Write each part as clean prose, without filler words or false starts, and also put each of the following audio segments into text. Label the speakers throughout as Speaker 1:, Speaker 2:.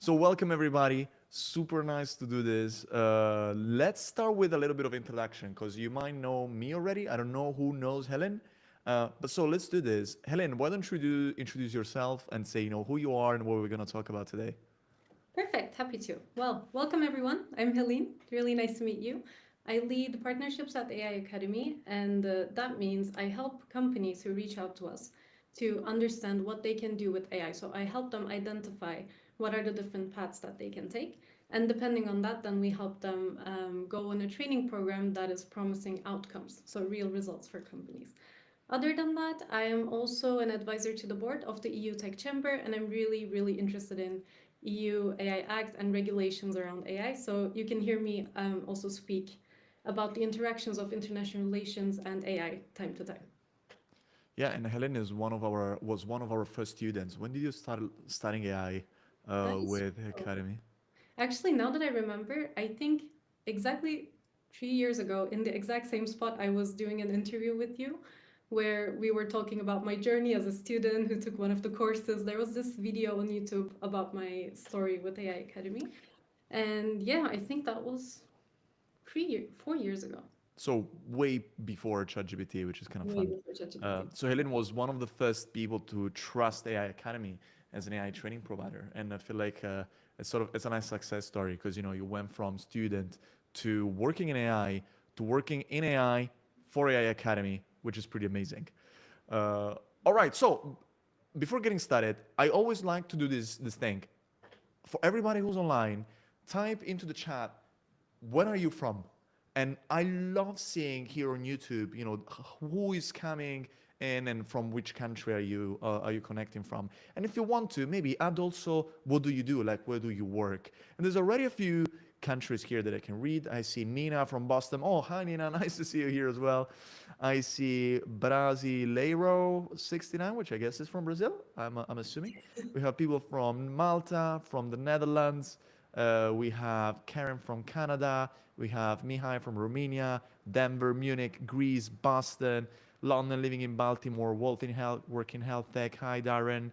Speaker 1: So welcome everybody. Super nice to do this. Let's start with a little bit of introduction because you might know me already. I don't know who knows Helen. But so let's do this. Helen, why don't you introduce yourself and say, who you are and what we're going to talk about today?
Speaker 2: Perfect, happy to. Well, welcome everyone. I'm Helin. Really nice to meet you. I lead partnerships at AI Academy, and that means I help companies who reach out to us to understand what they can do with AI. So I help them identify what are the different paths that they can take. And depending on that, then we help them go on a training program that is promising outcomes, so real results for companies. Other than that, I am also an advisor to the board of the EU Tech Chamber, and I'm really, really interested in EU AI Act and regulations around AI. So you can hear me also speak about the interactions of international relations and AI time to time.
Speaker 1: Yeah, and Helen is was one of our first students. When did you start studying AI
Speaker 2: That is
Speaker 1: with
Speaker 2: true.
Speaker 1: Academy?
Speaker 2: Actually, now that I remember, I think exactly 3 years ago, in the exact same spot, I was doing an interview with you where we were talking about my journey as a student who took one of the courses. There was this video on YouTube about my story with AI Academy. And yeah, I think that was 4 years ago,
Speaker 1: So way before ChatGPT, which is kind of
Speaker 2: way
Speaker 1: fun.
Speaker 2: before ChatGPT.
Speaker 1: So Helen was one of the first people to trust AI Academy as an AI training provider, and I feel like it's a nice success story because you went from student to working in AI to working in AI for AI Academy, which is pretty amazing. Uh, all right, so before getting started, I always like to do this thing for everybody who's online. Type into the chat, where are you from? And I love seeing here on YouTube, who is coming in and from which country are you connecting from? And if you want to, maybe add also what do you do, like where do you work? And there's already a few countries here that I can read. I see Nina from Boston. Oh, hi Nina, nice to see you here as well. I see Brasileiro 69, which I guess is from Brazil. I'm assuming. We have people from Malta, from the Netherlands. We have Karen from Canada. We have Mihai from Romania, Denver, Munich, Greece, Boston, London, living in Baltimore, Wolf in Health, work in health tech. Hi, Darren.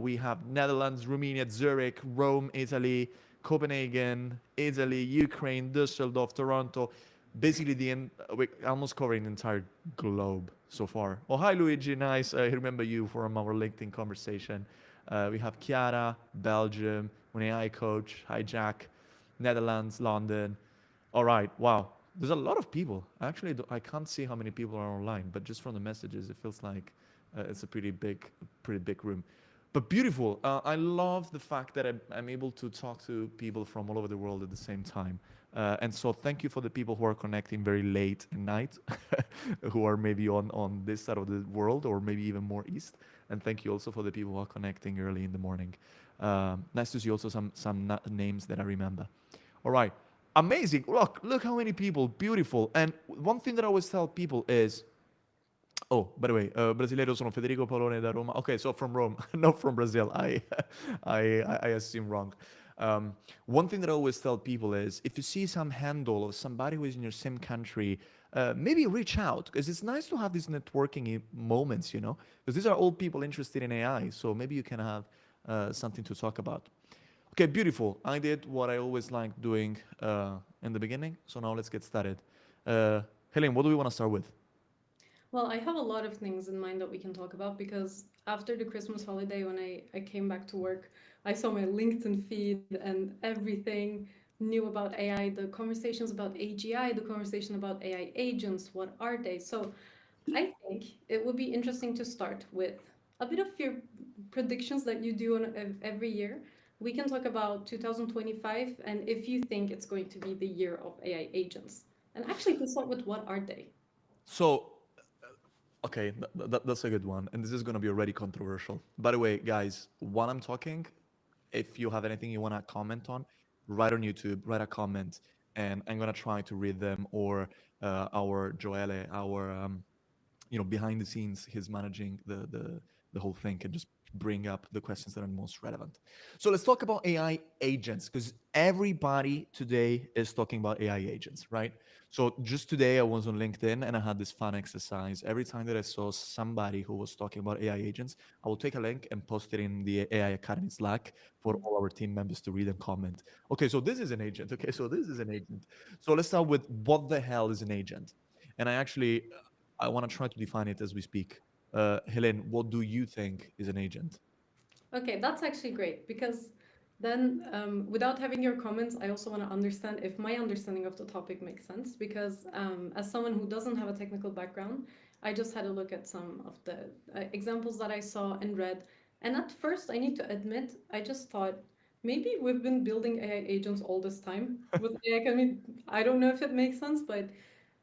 Speaker 1: We have Netherlands, Romania, Zurich, Rome, Italy, Copenhagen, Italy, Ukraine, Düsseldorf, Toronto. Basically, we're almost covering the entire globe so far. Oh, hi, Luigi. Nice. I remember you from our LinkedIn conversation. We have Chiara, Belgium, an AI coach. Hi, Jack. Netherlands, London. All right. Wow. There's a lot of people. Actually, I can't see how many people are online, but just from the messages, it feels like it's a pretty big room. But beautiful. I love the fact that I'm able to talk to people from all over the world at the same time. And so, thank you for the people who are connecting very late at night, who are maybe on this side of the world or maybe even more east. And thank you also for the people who are connecting early in the morning. Nice to see also some names that I remember. All right. Amazing. Look how many people. Beautiful. And one thing that I always tell people is, oh, by the way, Brasileiro sono Federico Paolone da Roma. Okay, so from Rome, not from Brazil. I assume wrong. One thing that I always tell people is, if you see some handle of somebody who is in your same country, maybe reach out because it's nice to have these networking moments, because these are all people interested in AI. So maybe you can have something to talk about. Okay, beautiful. I did what I always like doing in the beginning. So now let's get started. Helen, what do we want to start with?
Speaker 2: Well, I have a lot of things in mind that we can talk about because after the Christmas holiday, when I came back to work, I saw my LinkedIn feed and everything new about AI, the conversations about AGI, the conversation about AI agents, what are they? So I think it would be interesting to start with a bit of your predictions that you do on every year. We can talk about 2025 and if you think it's going to be the year of AI agents. And actually, to start with, what are they?
Speaker 1: So, okay, that's a good one. And this is going to be already controversial. By the way, guys, while I'm talking, if you have anything you want to comment on, write on YouTube, write a comment, and I'm going to try to read them. Or our Joelle, our behind the scenes, he's managing the whole thing, can just bring up the questions that are most relevant. So let's talk about AI agents because everybody today is talking about AI agents, right? So just today I was on LinkedIn and I had this fun exercise. Every time that I saw somebody who was talking about AI agents, I will take a link and post it in the AI Academy Slack for all our team members to read and comment. Okay, so this is an agent. Okay, so this is an agent. So let's start with what the hell is an agent? And I want to try to define it as we speak. Helene, what do you think is an agent?
Speaker 2: Okay, that's actually great because then, without having your comments, I also want to understand if my understanding of the topic makes sense. Because as someone who doesn't have a technical background, I just had a look at some of the examples that I saw and read. And at first, I need to admit, I just thought maybe we've been building AI agents all this time with AI. I mean, I don't know if it makes sense, but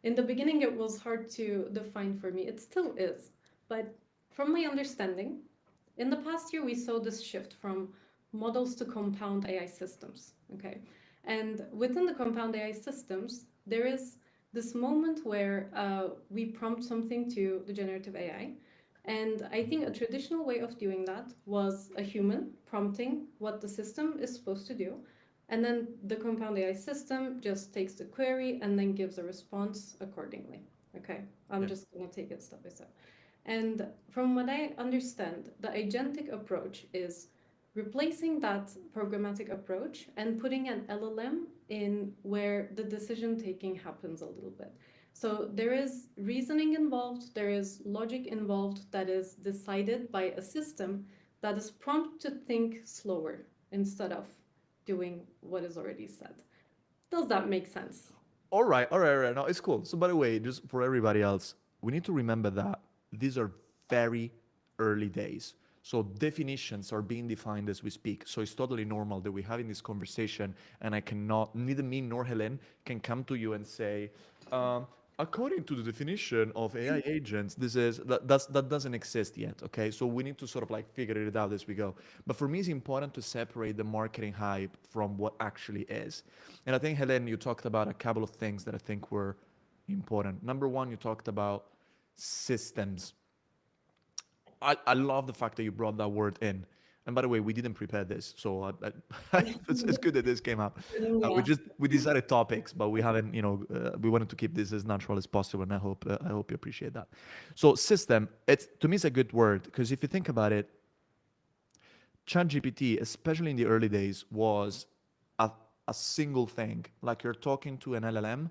Speaker 2: in the beginning, it was hard to define for me. It still is. But from my understanding, in the past year, we saw this shift from models to compound AI systems. Okay. And within the compound AI systems, there is this moment where we prompt something to the generative AI. And I think a traditional way of doing that was a human prompting what the system is supposed to do. And then the compound AI system just takes the query and then gives a response accordingly. Okay. I'm
Speaker 1: Yeah.
Speaker 2: just going to take it step by step. And from what I understand, the agentic approach is replacing that programmatic approach and putting an LLM in where the decision taking happens a little bit. So there is reasoning involved, there is logic involved that is decided by a system that is prompt to think slower instead of doing what is already said. Does that make sense?
Speaker 1: All right, all right, all right. No, it's cool. So, by the way, just for everybody else, we need to remember that these are very early days. So, definitions are being defined as we speak. So, it's totally normal that we're having this conversation, and I cannot, neither me nor Helen can come to you and say, um, according to the definition of AI agents, that doesn't exist yet. Okay, so we need to sort of like figure it out as we go. But for me, it's important to separate the marketing hype from what actually is. And I think, Helen, you talked about a couple of things that I think were important. Number one, you talked about systems. I love the fact that you brought that word in. And by the way, we didn't prepare this, so it's good that this came up.
Speaker 2: Yeah.
Speaker 1: We decided topics, but we haven't, we wanted to keep this as natural as possible, and I hope you appreciate that. So system, it's to me, it's a good word because if you think about it, ChatGPT, especially in the early days, was a, a single thing. Like you're talking to an LLM,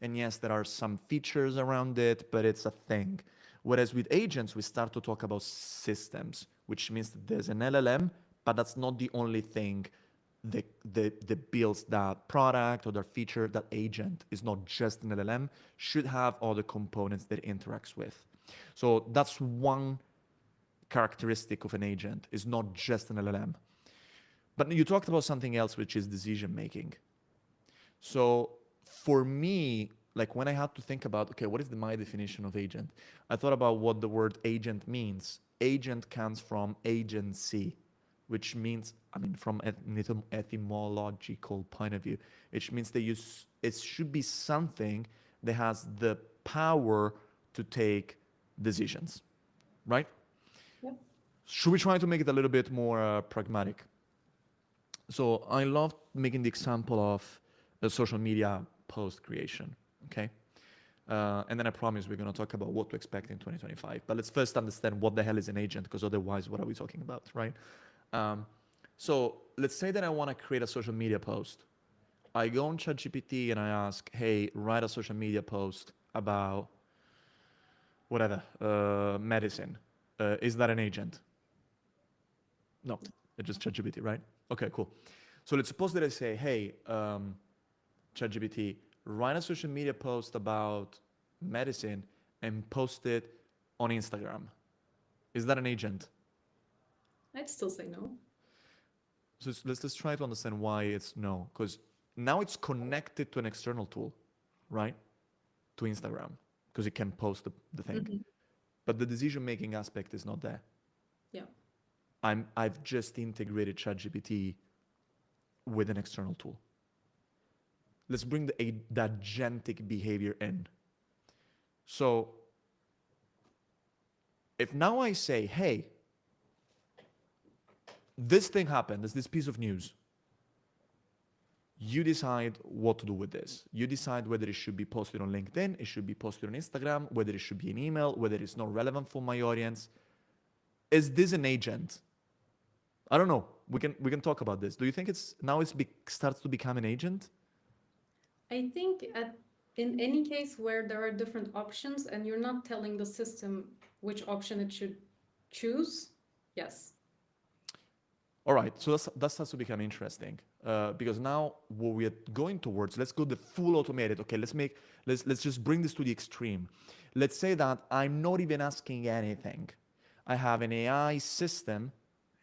Speaker 1: and yes, there are some features around it, but it's a thing. Whereas with agents, we start to talk about systems, which means that there's an LLM, but that's not the only thing that builds that product or that feature. That agent is not just an LLM, should have all the components that it interacts with. So that's one characteristic of an agent, is not just an LLM. But you talked about something else, which is decision making. So for me, like when I had to think about, okay, what is my definition of agent? I thought about what the word agent means. Agent comes from agency, which means, I mean, from an etymological point of view, which means that it should be something that has the power to take decisions, right?
Speaker 2: Yep.
Speaker 1: Should we try to make it a little bit more pragmatic? So I love making the example of the social media post creation, okay? And then I promise we're going to talk about what to expect in 2025. But let's first understand what the hell is an agent, because otherwise, what are we talking about, right? So let's say that I want to create a social media post. I go on ChatGPT and I ask, hey, write a social media post about whatever, medicine. Is that an agent? No, it's just ChatGPT, right? Okay, cool. So let's suppose that I say, hey, ChatGPT, write a social media post about medicine and post it on Instagram. Is that an agent?
Speaker 2: I'd still say no.
Speaker 1: So let's try to understand why it's no, because now it's connected to an external tool, right? To Instagram, because it can post the thing.
Speaker 2: Mhm.
Speaker 1: But the decision making aspect is not there.
Speaker 2: Yeah.
Speaker 1: I've just integrated ChatGPT with an external tool. Let's bring the agentic behavior in. So if now I say, hey, this thing happened, there's this piece of news. You decide what to do with this. You decide whether it should be posted on LinkedIn, it should be posted on Instagram, whether it should be an email, whether it's not relevant for my audience. Is this an agent? I don't know. We can talk about this. Do you think it's now starts to become an agent?
Speaker 2: I think in any case where there are different options and you're not telling the system which option it should choose, yes.
Speaker 1: All right, so that starts to become interesting because now what we are going towards, let's go the full automated. Okay, let's just bring this to the extreme. Let's say that I'm not even asking anything. I have an AI system,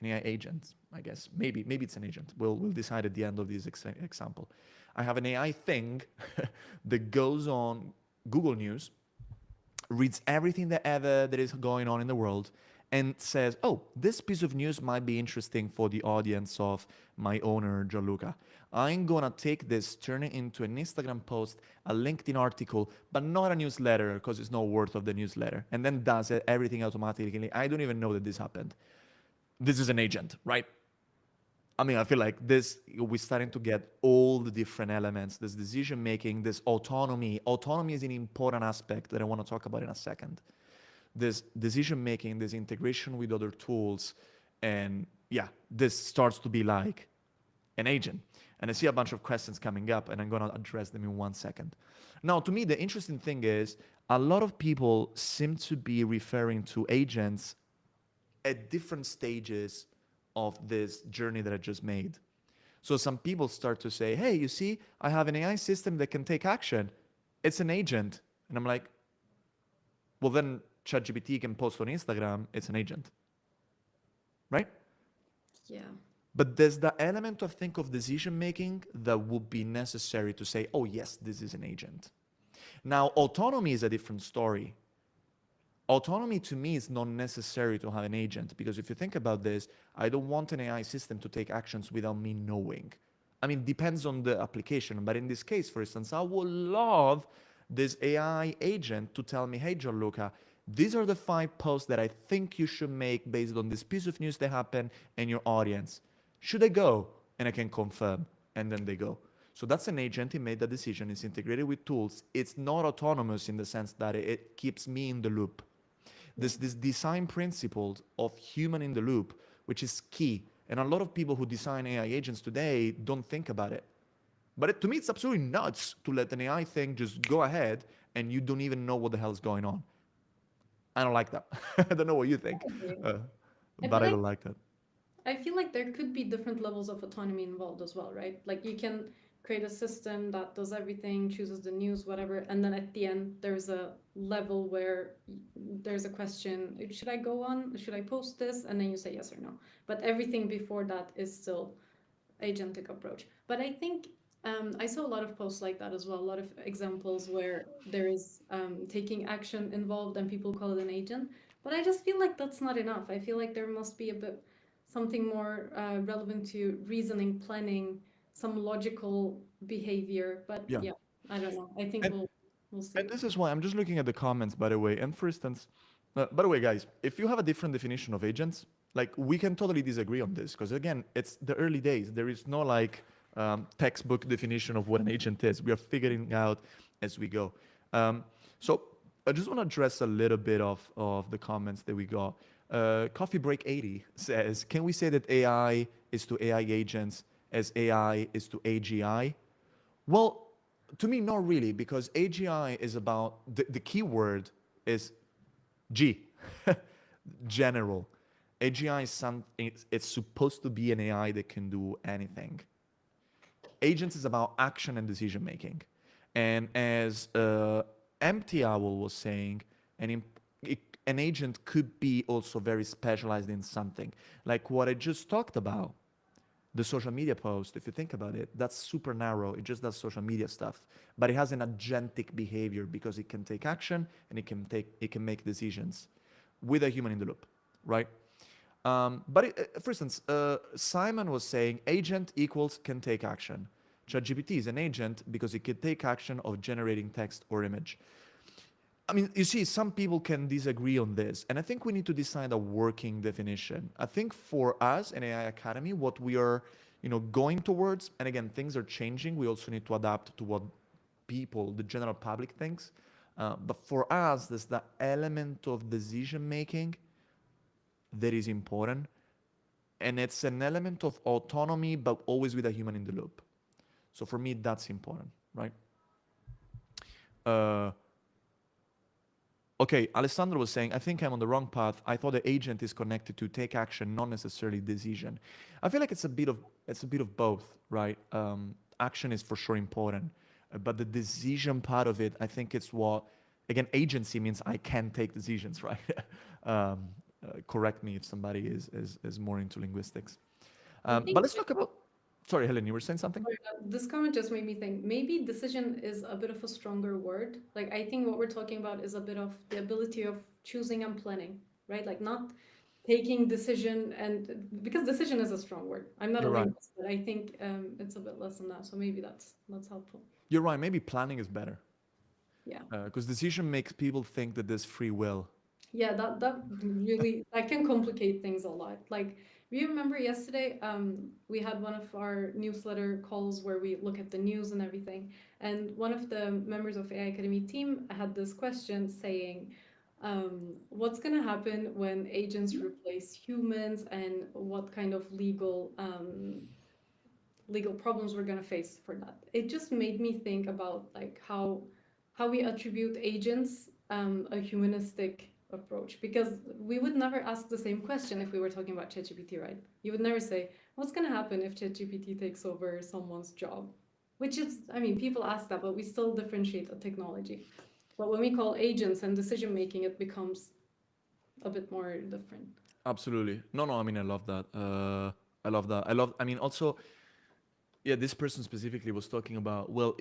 Speaker 1: an AI agent, I guess. Maybe it's an agent. We'll decide at the end of this example. I have an AI thing that goes on Google News, reads everything that is going on in the world, and says, oh, this piece of news might be interesting for the audience of my owner, Gianluca. I'm gonna take this, turn it into an Instagram post, a LinkedIn article, but not a newsletter because it's not worth of the newsletter. And then does it, everything automatically. I don't even know that this happened. This is an agent, right? I mean, I feel like this, we're starting to get all the different elements, this decision making, this autonomy. Autonomy is an important aspect that I want to talk about in a second. This decision making, this integration with other tools, and yeah, this starts to be like an agent. And I see a bunch of questions coming up, and I'm going to address them in 1 second. Now, to me, the interesting thing is a lot of people seem to be referring to agents at different stages of this journey that I just made. So some people start to say, hey, you see, I have an AI system that can take action. It's an agent. And I'm like, well, then ChatGPT can post on Instagram. It's an agent, right?
Speaker 2: Yeah.
Speaker 1: But there's the element of think of decision making that would be necessary to say, oh, yes, this is an agent. Now, autonomy is a different story. Autonomy to me is not necessary to have an agent, because if you think about this, I don't want an AI system to take actions without me knowing. I mean, depends on the application, but in this case, for instance, I would love this AI agent to tell me, hey, Gianluca, these are the 5 posts that I think you should make based on this piece of news that happened and your audience. Should I go? And I can confirm, and then they go. So that's an agent. He made the decision. It's integrated with tools. It's not autonomous in the sense that it keeps me in the loop. This design principle of human in the loop, which is key. And a lot of people who design AI agents today don't think about it. But to me, it's absolutely nuts to let an AI thing just go ahead and you don't even know what the hell is going on. I don't like that. I don't know what you think, uh,
Speaker 2: I
Speaker 1: but
Speaker 2: feel
Speaker 1: I
Speaker 2: like
Speaker 1: don't like that.
Speaker 2: I feel like there could be different levels of autonomy involved as well, right? Like you can create a system that does everything, chooses the news, whatever, and then at the end there's a level where there's a question: should I go on? Should I post this? And then you say yes or no. But everything before that is still agentic approach. But I think I saw a lot of posts like that as well, a lot of examples where there is taking action involved and people call it an agent. But I just feel like that's not enough. I feel like there must be a bit something more relevant to reasoning, planning, some logical behavior. But
Speaker 1: Yeah.
Speaker 2: yeah, I don't know. I think
Speaker 1: And
Speaker 2: we'll
Speaker 1: And
Speaker 2: see.
Speaker 1: this is why I'm just looking at the comments, by the way. And for instance, by the way, guys, if you have a different definition of agents, like we can totally disagree on this because again, it's the early days. There is no like textbook definition of what an agent is. We are figuring out as we go. So I just want to address a little bit of the comments that we got. Coffee Break 80 says, can we say that AI is to AI agents as AI is to AGI? Well, to me, not really, because AGI is about the key word is G, general. AGI is something, it's supposed to be an AI that can do anything. Agents is about action and decision making. And as Empty Owl was saying, an agent could be also very specialized in something. Like what I just talked about, the social media post, if you think about it, that's super narrow. It just does social media stuff, but it has an agentic behavior because it can take action and it can make decisions with a human in the loop, right? For instance, Simon was saying agent equals can take action. ChatGPT is an agent because it can take action of generating text or image. I mean, you see, some people can disagree on this, and I think we need to decide a working definition. I think for us in AI Academy, what we are, going towards, and again, things are changing. We also need to adapt to what people, the general public, thinks. But for us, there's the element of decision making that is important, and it's an element of autonomy, but always with a human in the loop. So for me, that's important, right? Uh, Okay, Alessandro was saying, I think I'm on the wrong path. I thought the agent is connected to take action, not necessarily decision. I feel like it's a bit of both, right? Action is for sure important, but the decision part of it, I think it's what, again, agency means I can take decisions, right? Correct me if somebody is more into linguistics.
Speaker 2: I
Speaker 1: But
Speaker 2: think
Speaker 1: let's talk about. Sorry, Helen, you were saying something.
Speaker 2: this comment just made me think maybe decision is a bit of a stronger word. Like, I think what we're talking about is a bit of the ability of choosing and planning, right? Like, not taking decision, and because decision is a strong word. I'm not a
Speaker 1: You're right.
Speaker 2: linguist, but I think it's a bit less than that. So maybe that's helpful.
Speaker 1: You're right. Maybe planning is better
Speaker 2: Yeah.
Speaker 1: because decision makes people think that there's free will.
Speaker 2: Yeah, that really that can complicate things a lot. Like, do you remember yesterday, we had one of our newsletter calls where we look at the news and everything, and one of the members of AI Academy team had this question saying, what's gonna happen when agents replace humans, and what kind of legal problems we're going to face for that. It just made me think about like how we attribute agents a humanistic approach, because we would never ask the same question if we were talking about ChatGPT, right? You would never say, what's going to happen if ChatGPT takes over someone's job? Which is, I mean, people ask that, but we still differentiate a technology. But when we call agents and decision making, it becomes a bit more different.
Speaker 1: Absolutely. No, no. I mean, I love that. I love that. I mean, also, yeah. This person specifically was talking about. Well,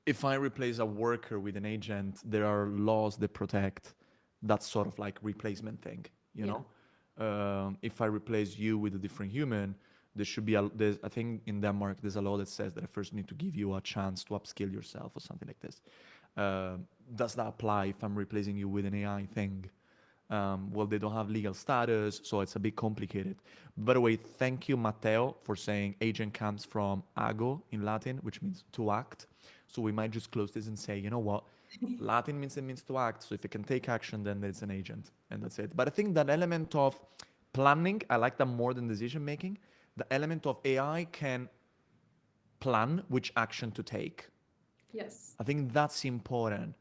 Speaker 1: if I replace a worker with an agent, there are laws that protect that sort of like replacement thing. You
Speaker 2: Yeah.
Speaker 1: know, if I replace you with a different human, there should be there's, I think in Denmark there's a law that says that I first need to give you a chance to upskill yourself or something like this. Uh, does that apply if I'm replacing you with an AI thing? Well, they don't have legal status, so it's a bit complicated. By the way, thank you, Matteo, for saying agent comes from ago in Latin, which means to act. So we might just close this and say, you know what? Latin means it means to act. So if it can take action, then it's an agent, and that's it. But I think that element of planning, I like that more than decision making. The element of AI can plan which action to take.
Speaker 2: Yes.
Speaker 1: I think that's important.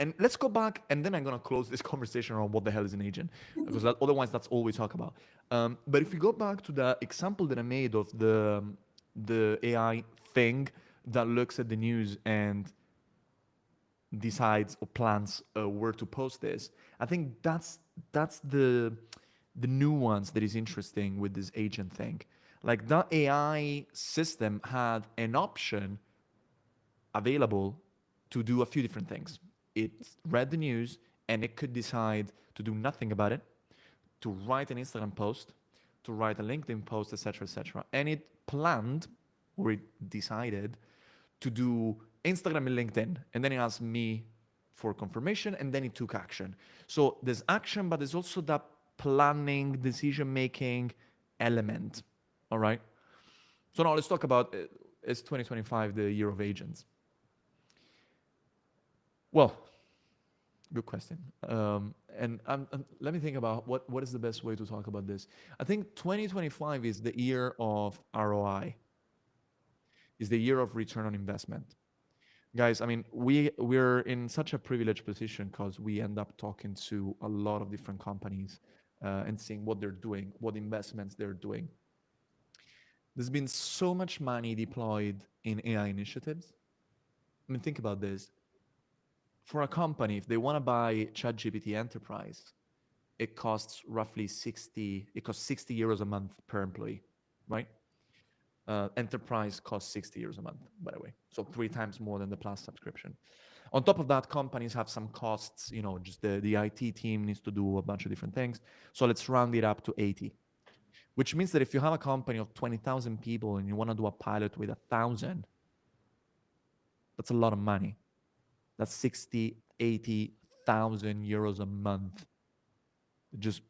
Speaker 1: And let's go back, and then I'm gonna close this conversation on what the hell is an agent, because otherwise that's all we talk about. But if we go back to the example that I made of the AI thing that looks at the news and decides or plans where to post this, I think that's the nuance that is interesting with this agent thing. Like that AI system had an option available to do a few different things. It read the news and it could decide to do nothing about it, to write an Instagram post, to write a LinkedIn post, etc., etc. And it planned or it decided to do Instagram and LinkedIn. And then it asked me for confirmation and then it took action. So there's action, but there's also that planning, decision making element. All right. So now let's talk about is 2025 the year of agents? Well, good question. And let me think about what is the best way to talk about this. I think 2025 is the year of ROI, is the year of return on investment. Guys, I mean, we're in such a privileged position because we end up talking to a lot of different companies and seeing what they're doing, what investments they're doing. There's been so much money deployed in AI initiatives. I mean, think about this. For a company, if they want to buy ChatGPT Enterprise, it costs roughly 60, it costs 60 euros a month per employee, right? Enterprise costs 60 euros a month, by the way. So 3 times more than the Plus subscription. On top of that, companies have some costs, just the IT team needs to do a bunch of different things. So let's round it up to 80, which means that if you have a company of 20,000 people and you want to do a pilot with 1,000, that's a lot of money. That's 60, 80,000 euros a month. Just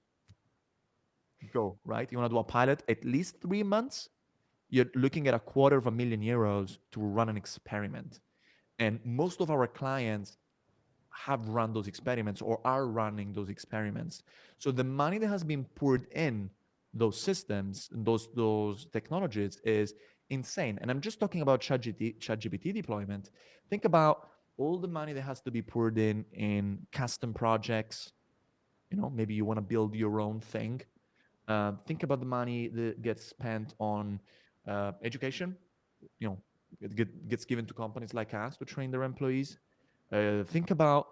Speaker 1: go, right? You want to do a pilot, at least 3 months, you're looking at a quarter of a million euros to run an experiment. And most of our clients have run those experiments or are running those experiments. So the money that has been poured in those systems, those technologies is insane. And I'm just talking about ChatGPT deployment. Think about all the money that has to be poured in custom projects. Maybe you want to build your own thing. Think about the money that gets spent on education. It gets given to companies like us to train their employees. Think about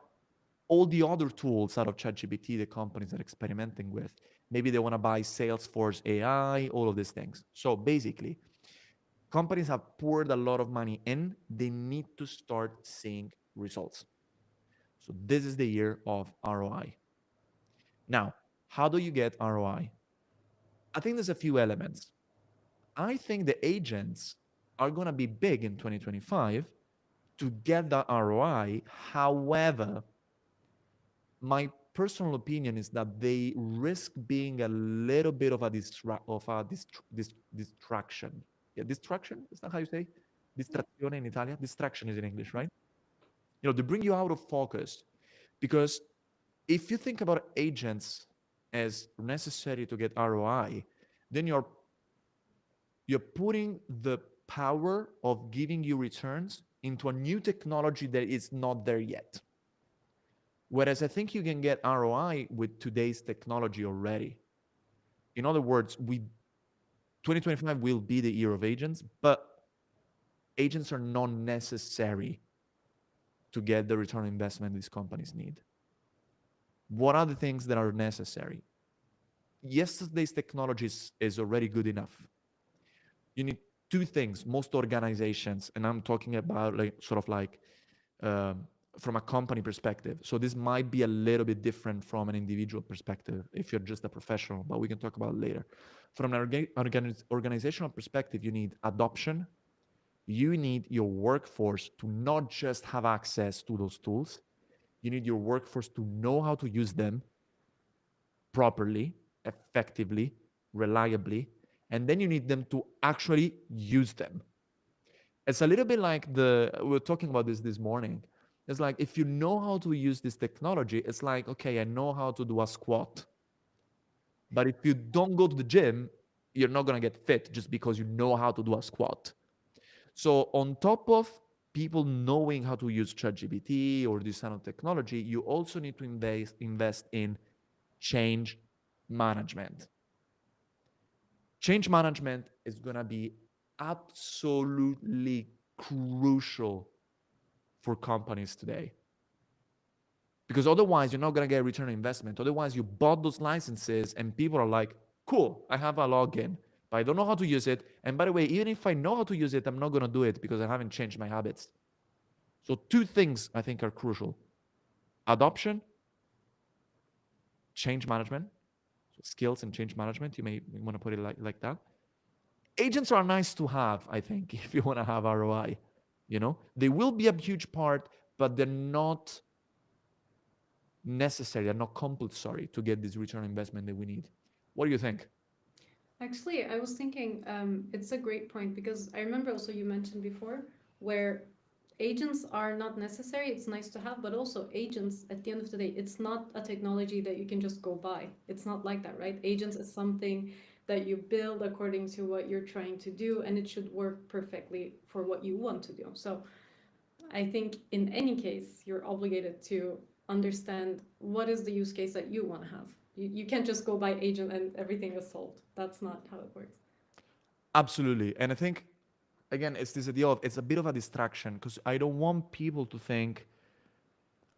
Speaker 1: all the other tools out of ChatGPT that companies are experimenting with. Maybe they want to buy Salesforce AI, all of these things. So basically, companies have poured a lot of money in. They need to start seeing results. So this is the year of ROI. Now, how do you get ROI? I think there's a few elements. I think the agents are going to be big in 2025 to get that ROI. However, my personal opinion is that they risk being a little bit of a distraction. Yeah, distraction is that how you say?
Speaker 2: Yeah.
Speaker 1: Distrazione in Italian. Distraction is in English, right? They bring you out of focus because if you think about agents as necessary to get ROI, then you're putting the power of giving you returns into a new technology that is not there yet. Whereas I think you can get ROI with today's technology already. In other words, 2025 will be the year of agents, but agents are not necessary to get the return on investment these companies need. What are the things that are necessary? Yesterday's technology is already good enough. You need two things. Most organizations, and I'm talking about um, from a company perspective. So this might be a little bit different from an individual perspective if you're just a professional, but we can talk about it later. From an organizational perspective, you need adoption. You need your workforce to not just have access to those tools. You need your workforce to know how to use them properly, effectively, reliably, and then you need them to actually use them. It's a little bit like we were talking about this morning. It's like if you know how to use this technology, it's like, okay, I know how to do a squat. But if you don't go to the gym, you're not going to get fit just because you know how to do a squat. So on top of people knowing how to use ChatGPT or this kind of technology, you also need to invest in change management. Change management is going to be absolutely crucial for companies today. Because otherwise, you're not going to get a return on investment. Otherwise, you bought those licenses and people are like, cool, I have a login, but I don't know how to use it. And by the way, even if I know how to use it, I'm not going to do it because I haven't changed my habits. So two things I think are crucial: adoption, change management, so skills and change management. You may want to put it like that. Agents are nice to have, I think, if you want to have ROI. They will be a huge part, but they're not necessary, they're not compulsory to get this return on investment that we need. What do you think?
Speaker 2: Actually, I was thinking it's a great point because I remember also you mentioned before where agents are not necessary, it's nice to have, but also agents, at the end of the day, it's not a technology that you can just go buy. It's not like that, right? Agents is something that you build according to what you're trying to do, and it should work perfectly for what you want to do. So I think in any case, you're obligated to understand what is the use case that you want to have. You can't just go buy agent and everything is solved. That's not how it works.
Speaker 1: Absolutely. And I think, again, it's this idea of it's a bit of a distraction because I don't want people to think,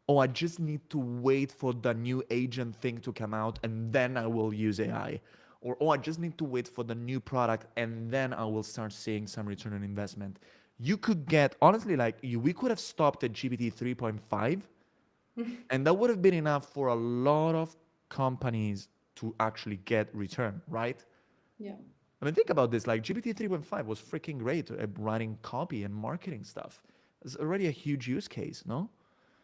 Speaker 1: oh, I just need to wait for the new agent thing to come out and then I will use AI. Or, oh, I just need to wait for the new product and then I will start seeing some return on investment. You could get, honestly, we could have stopped at GPT 3.5 and that would have been enough for a lot of companies to actually get return, right?
Speaker 2: Yeah.
Speaker 1: I mean, think about this. Like GPT 3.5 was freaking great at writing copy and marketing stuff. It's already a huge use case, no?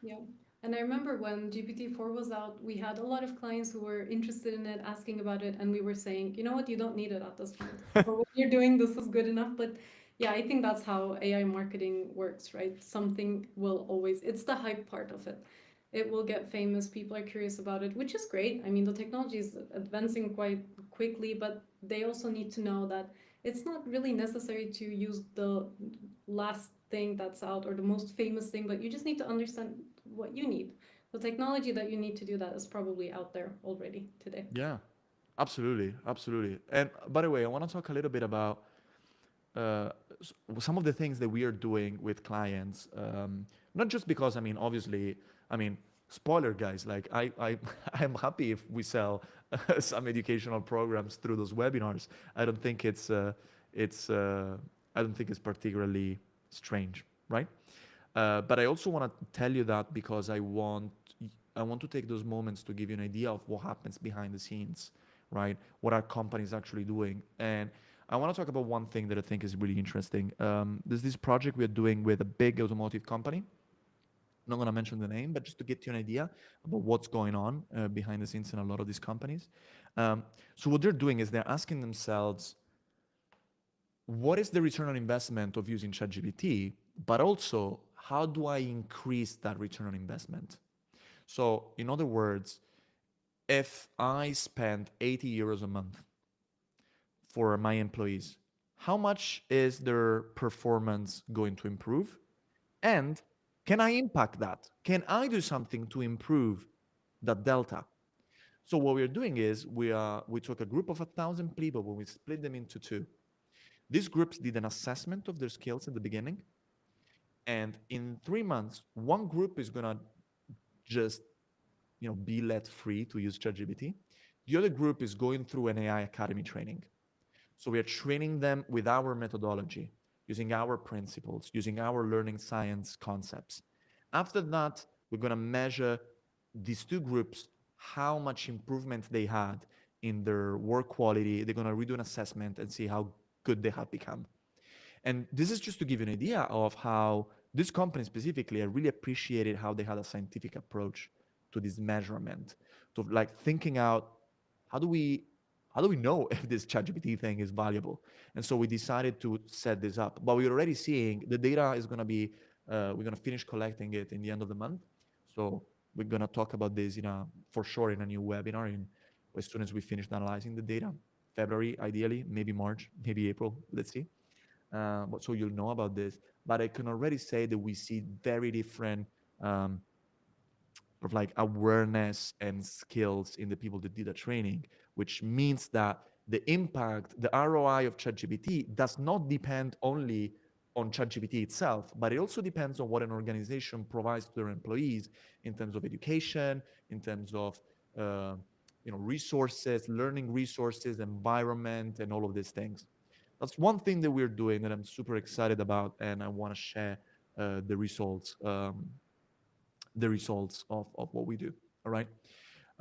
Speaker 2: Yeah. And I remember when GPT-4 was out, we had a lot of clients who were interested in it, asking about it, and we were saying, you know what, you don't need it at this point. For what you're doing, this is good enough. But yeah, I think that's how AI marketing works, right? Something will always, it's the hype part of it. It will get famous, people are curious about it, which is great. I mean, the technology is advancing quite quickly, but they also need to know that it's not really necessary to use the last thing that's out or the most famous thing, but you just need to understand what you need. The technology that you need to do that is probably out there already today.
Speaker 1: Yeah, absolutely, absolutely. And by the way, I want to talk a little bit about uh, some of the things that we are doing with clients. Not just because, I mean, obviously, I mean, spoiler, guys. Like, I'm happy if we sell some educational programs through those webinars. I don't think it's, I don't think it's particularly strange, right? But I also want to tell you that because I want to take those moments to give you an idea of what happens behind the scenes, right? What are companies actually doing? And I want to talk about one thing that I think is really interesting. There's this project we're doing with a big automotive company. I'm not going to mention the name, but just to get you an idea about what's going on behind the scenes in a lot of these companies. So what they're doing is they're asking themselves, what is the return on investment of using ChatGPT? But also, how do I increase that return on investment? So, in other words, if I spend 80 euros a month for my employees, how much is their performance going to improve? And can I impact that? Can I do something to improve that delta? So what we're doing is we took a group of 1,000 people, when we split them into two. These groups did an assessment of their skills at the beginning, and in 3 months, one group is gonna just be let free to use ChatGPT. The other group is going through an AI Academy training. So we are training them with our methodology, using our principles, using our learning science concepts. After that, we're going to measure these two groups, how much improvement they had in their work quality. They're going to redo an assessment and see how good they have become. And this is just to give you an idea of how this company specifically, I really appreciated how they had a scientific approach to this measurement, to like thinking out how do we how do we know if this ChatGPT thing is valuable? And so we decided to set this up. But we're already seeing the data is going to be we're going to finish collecting it in the end of the month. So we're going to talk about this for sure in a new webinar in as soon as we finish analyzing the data. February, ideally, maybe March, maybe April. Let's see. So you'll know about this. But I can already say that we see very different um, of like awareness and skills in the people that did the training, which means that the impact, the ROI of ChatGPT does not depend only on ChatGPT itself, but it also depends on what an organization provides to their employees in terms of education, in terms of resources, learning resources, environment, and all of these things. That's one thing that we're doing that I'm super excited about, and I want to share the results. The results of what we do. All right.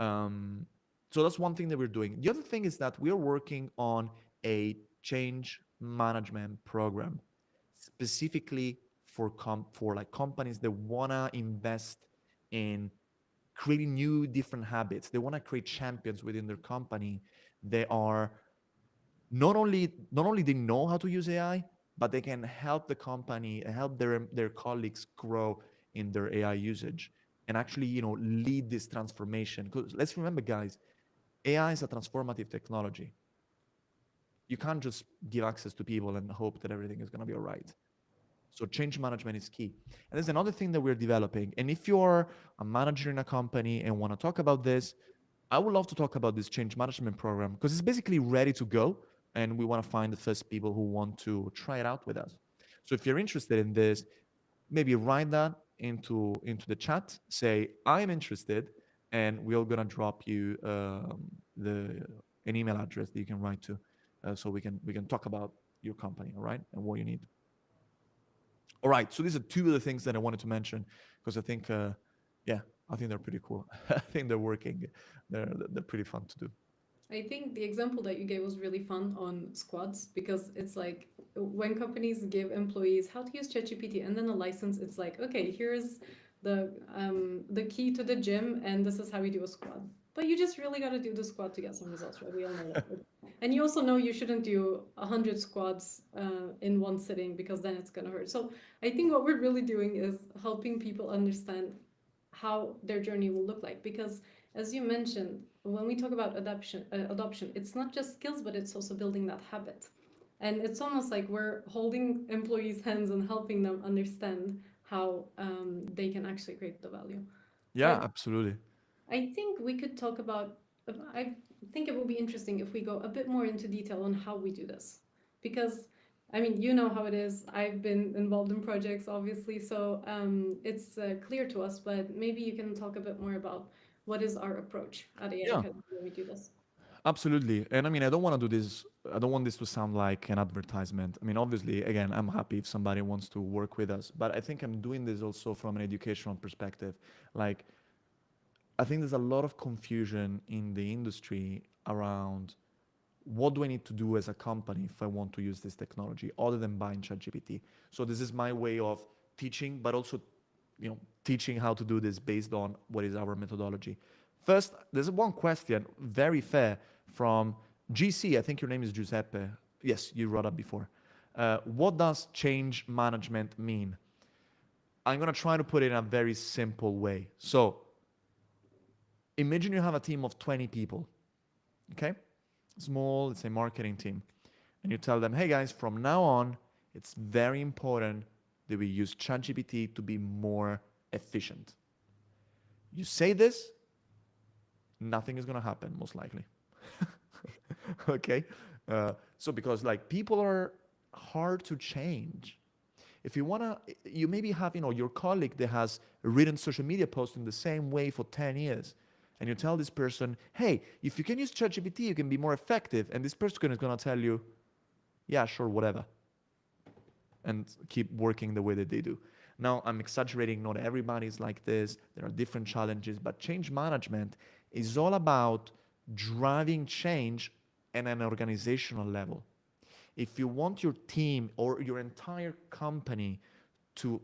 Speaker 1: Um, so that's one thing that we're doing. The other thing is that we're working on a change management program specifically for like companies that wanna invest in creating new different habits. They want to create champions within their company. They are not only they know how to use AI, but they can help the company and help their colleagues grow in their AI usage and actually lead this transformation. Because let's remember, guys, AI is a transformative technology. You can't just give access to people and hope that everything is going to be all right. So change management is key. And there's another thing that we're developing. And if you're a manager in a company and want to talk about this, I would love to talk about this change management program because it's basically ready to go. And we want to find the first people who want to try it out with us. So if you're interested in this, maybe write that into the chat. Say, I'm interested. And we're going to drop you the an email address that you can write to so we can talk about your company, all right, and what you need. All right. So these are two of the things that I wanted to mention because I think, yeah, I think they're pretty cool. I think they're working. They're pretty fun to do.
Speaker 2: I think the example that you gave was really fun on squads because it's like when companies give employees how to use ChatGPT and then a license, it's like, okay, here's the key to the gym, and this is how we do a squat. But you just really got to do the squat to get some results, right? We all know that. And you also know you shouldn't do 100 squats in one sitting, because then it's gonna hurt. So I think what we're really doing is helping people understand how their journey will look like, because as you mentioned, when we talk about adoption, it's not just skills, but it's also building that habit. And it's almost like we're holding employees' hands and helping them understand how they can actually create the value.
Speaker 1: Yeah,
Speaker 2: But
Speaker 1: absolutely.
Speaker 2: I think we could talk about, I think it would be interesting if we go a bit more into detail on how we do this. Because, I mean, you know how it is. I've been involved in projects, obviously, so it's clear to us, but maybe you can talk a bit more about what is our approach at AI
Speaker 1: Yeah,
Speaker 2: Academy when we do this.
Speaker 1: absolutely. And I mean, I don't want to do this. I don't want this to sound like an advertisement. I mean, obviously, again, I'm happy if somebody wants to work with us, but I think I'm doing this also from an educational perspective. Like, I think there's a lot of confusion in the industry around what do I need to do as a company if I want to use this technology other than buying ChatGPT. So this is my way of teaching, but also, teaching how to do this based on what is our methodology. First, there's one question, very fair, from GC. I think your name is Giuseppe. Yes, you wrote up before. What does change management mean? I'm gonna try to put it in a very simple way. So imagine you have a team of 20 people, okay? Small, let's say, marketing team. And you tell them, hey guys, from now on, it's very important that we use ChatGPT to be more efficient. You say this, nothing is gonna happen, most likely. Okay? So because like people are hard to change. If you wanna, you maybe have, your colleague that has written social media posts in the same way for 10 years. And you tell this person, hey, if you can use ChatGPT, you can be more effective. And this person is gonna tell you, yeah, sure, whatever, and keep working the way that they do. Now, I'm exaggerating, not everybody is like this. There are different challenges, but change management is all about driving change at an organizational level. If you want your team or your entire company to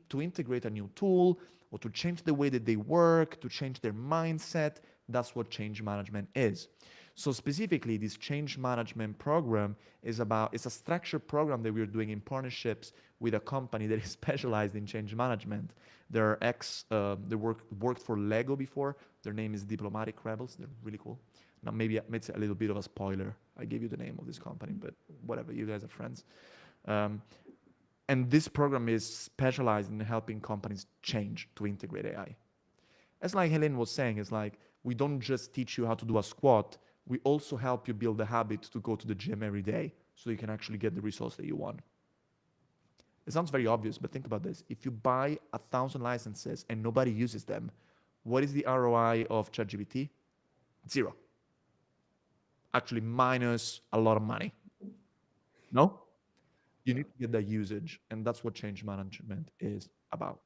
Speaker 1: integrate a new tool or to change the way that they work, to change their mindset, that's what change management is. So specifically, this change management program it's a structured program that we're doing in partnerships with a company that is specialized in change management. They worked for Lego before. Their name is Diplomatic Rebels. They're really cool. Now maybe it's a little bit of a spoiler. I gave you the name of this company, but whatever. You guys are friends. Um, and this program is specialized in helping companies change to integrate AI. As like Helin was saying, it's like we don't just teach you how to do a squat, we also help you build the habit to go to the gym every day so you can actually get the results that you want. It sounds very obvious, but think about this. If you buy 1,000 licenses and nobody uses them, what is the ROI of ChatGPT? Zero. Actually, minus a lot of money. No? You need to get that usage, and that's what change management is about.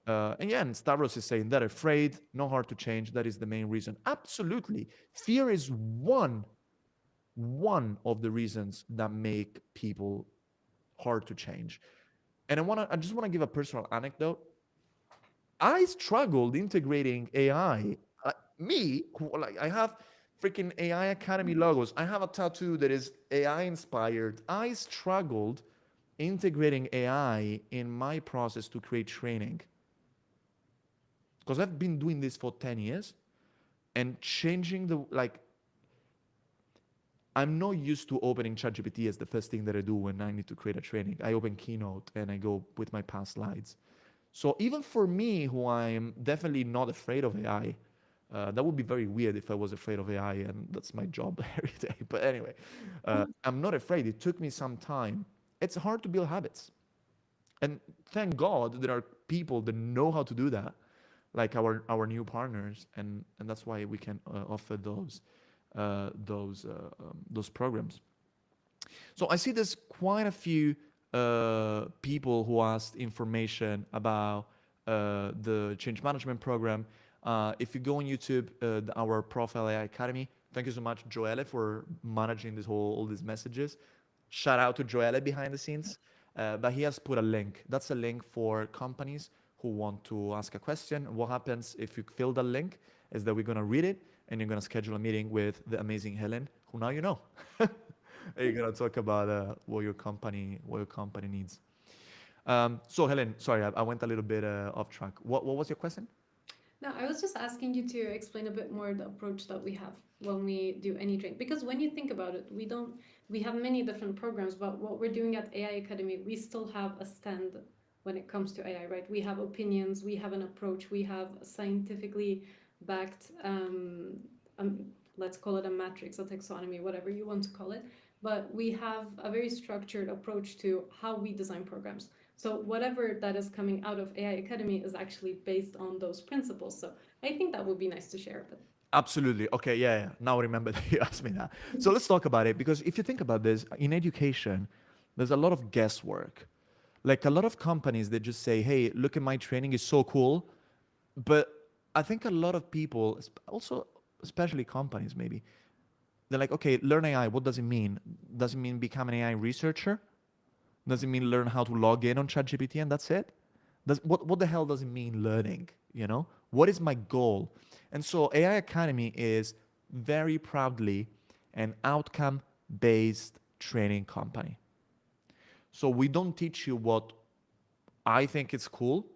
Speaker 1: And yeah, and Stavros is saying they're afraid, no hard to change. That is the main reason. Absolutely. Fear is one of the reasons that make people hard to change. And I just want to give a personal anecdote. I struggled integrating AI. Me, like I have freaking AI Academy logos. I have a tattoo that is AI inspired. I struggled integrating AI in my process to create training because I've been doing this for 10 years and changing I'm not used to opening ChatGPT as the first thing that I do when I need to create a training. I open Keynote and I go with my past slides. So even for me, who I am definitely not afraid of AI, that would be very weird if I was afraid of AI, and that's my job every day. But anyway, I'm not afraid. It took me some time. It's hard to build habits. And thank God there are people that know how to do that, like our new partners, and that's why we can offer those programs. So I see there's quite a few people who asked information about the change management program. If you go on YouTube, our Profile AI Academy, thank you so much, Joelle, for managing all these messages. Shout out to Joelle behind the scenes. But he has put a link. That's a link for companies who want to ask a question. What happens if you fill the link is that we're going to read it and you're going to schedule a meeting with the amazing Helin, who now you know. And you're going to talk about what your company needs. So Helin, sorry, I went a little bit off track. What was your question?
Speaker 2: No, I was just asking you to explain a bit more the approach that we have when we do any training. Because when you think about it, we have many different programs, but what we're doing at AI Academy, we still have a stand when it comes to AI, right? We have opinions, we have an approach, we have a scientifically backed, let's call it a matrix, a taxonomy, whatever you want to call it. But we have a very structured approach to how we design programs. So whatever that is coming out of AI Academy is actually based on those principles. So I think that would be nice to share a bit.
Speaker 1: Absolutely. Okay, yeah. Now I remember that you asked me that. So let's talk about it, because if you think about this, in education, there's a lot of guesswork. Like a lot of companies, they just say, hey, look at my training, is so cool. But I think a lot of people, also especially companies maybe, they're like, okay, learn AI, what does it mean? Does it mean become an AI researcher? Does it mean learn how to log in on ChatGPT and that's it? What the hell does it mean learning? You know, what is my goal? And so AI Academy is very proudly an outcome-based training company. So we don't teach you what I think is cool.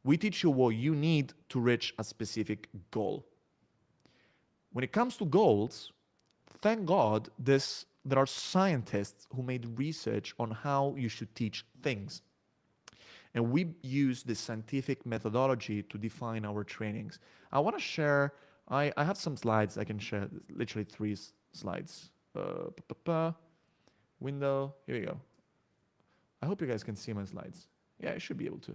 Speaker 1: We teach you what you need to reach a specific goal. When it comes to goals, thank God there are scientists who made research on how you should teach things. And we use this scientific methodology to define our trainings. I want to share, I have some slides I can share, literally 3 slides. Window, here we go. I hope you guys can see my slides. Yeah, I should be able to.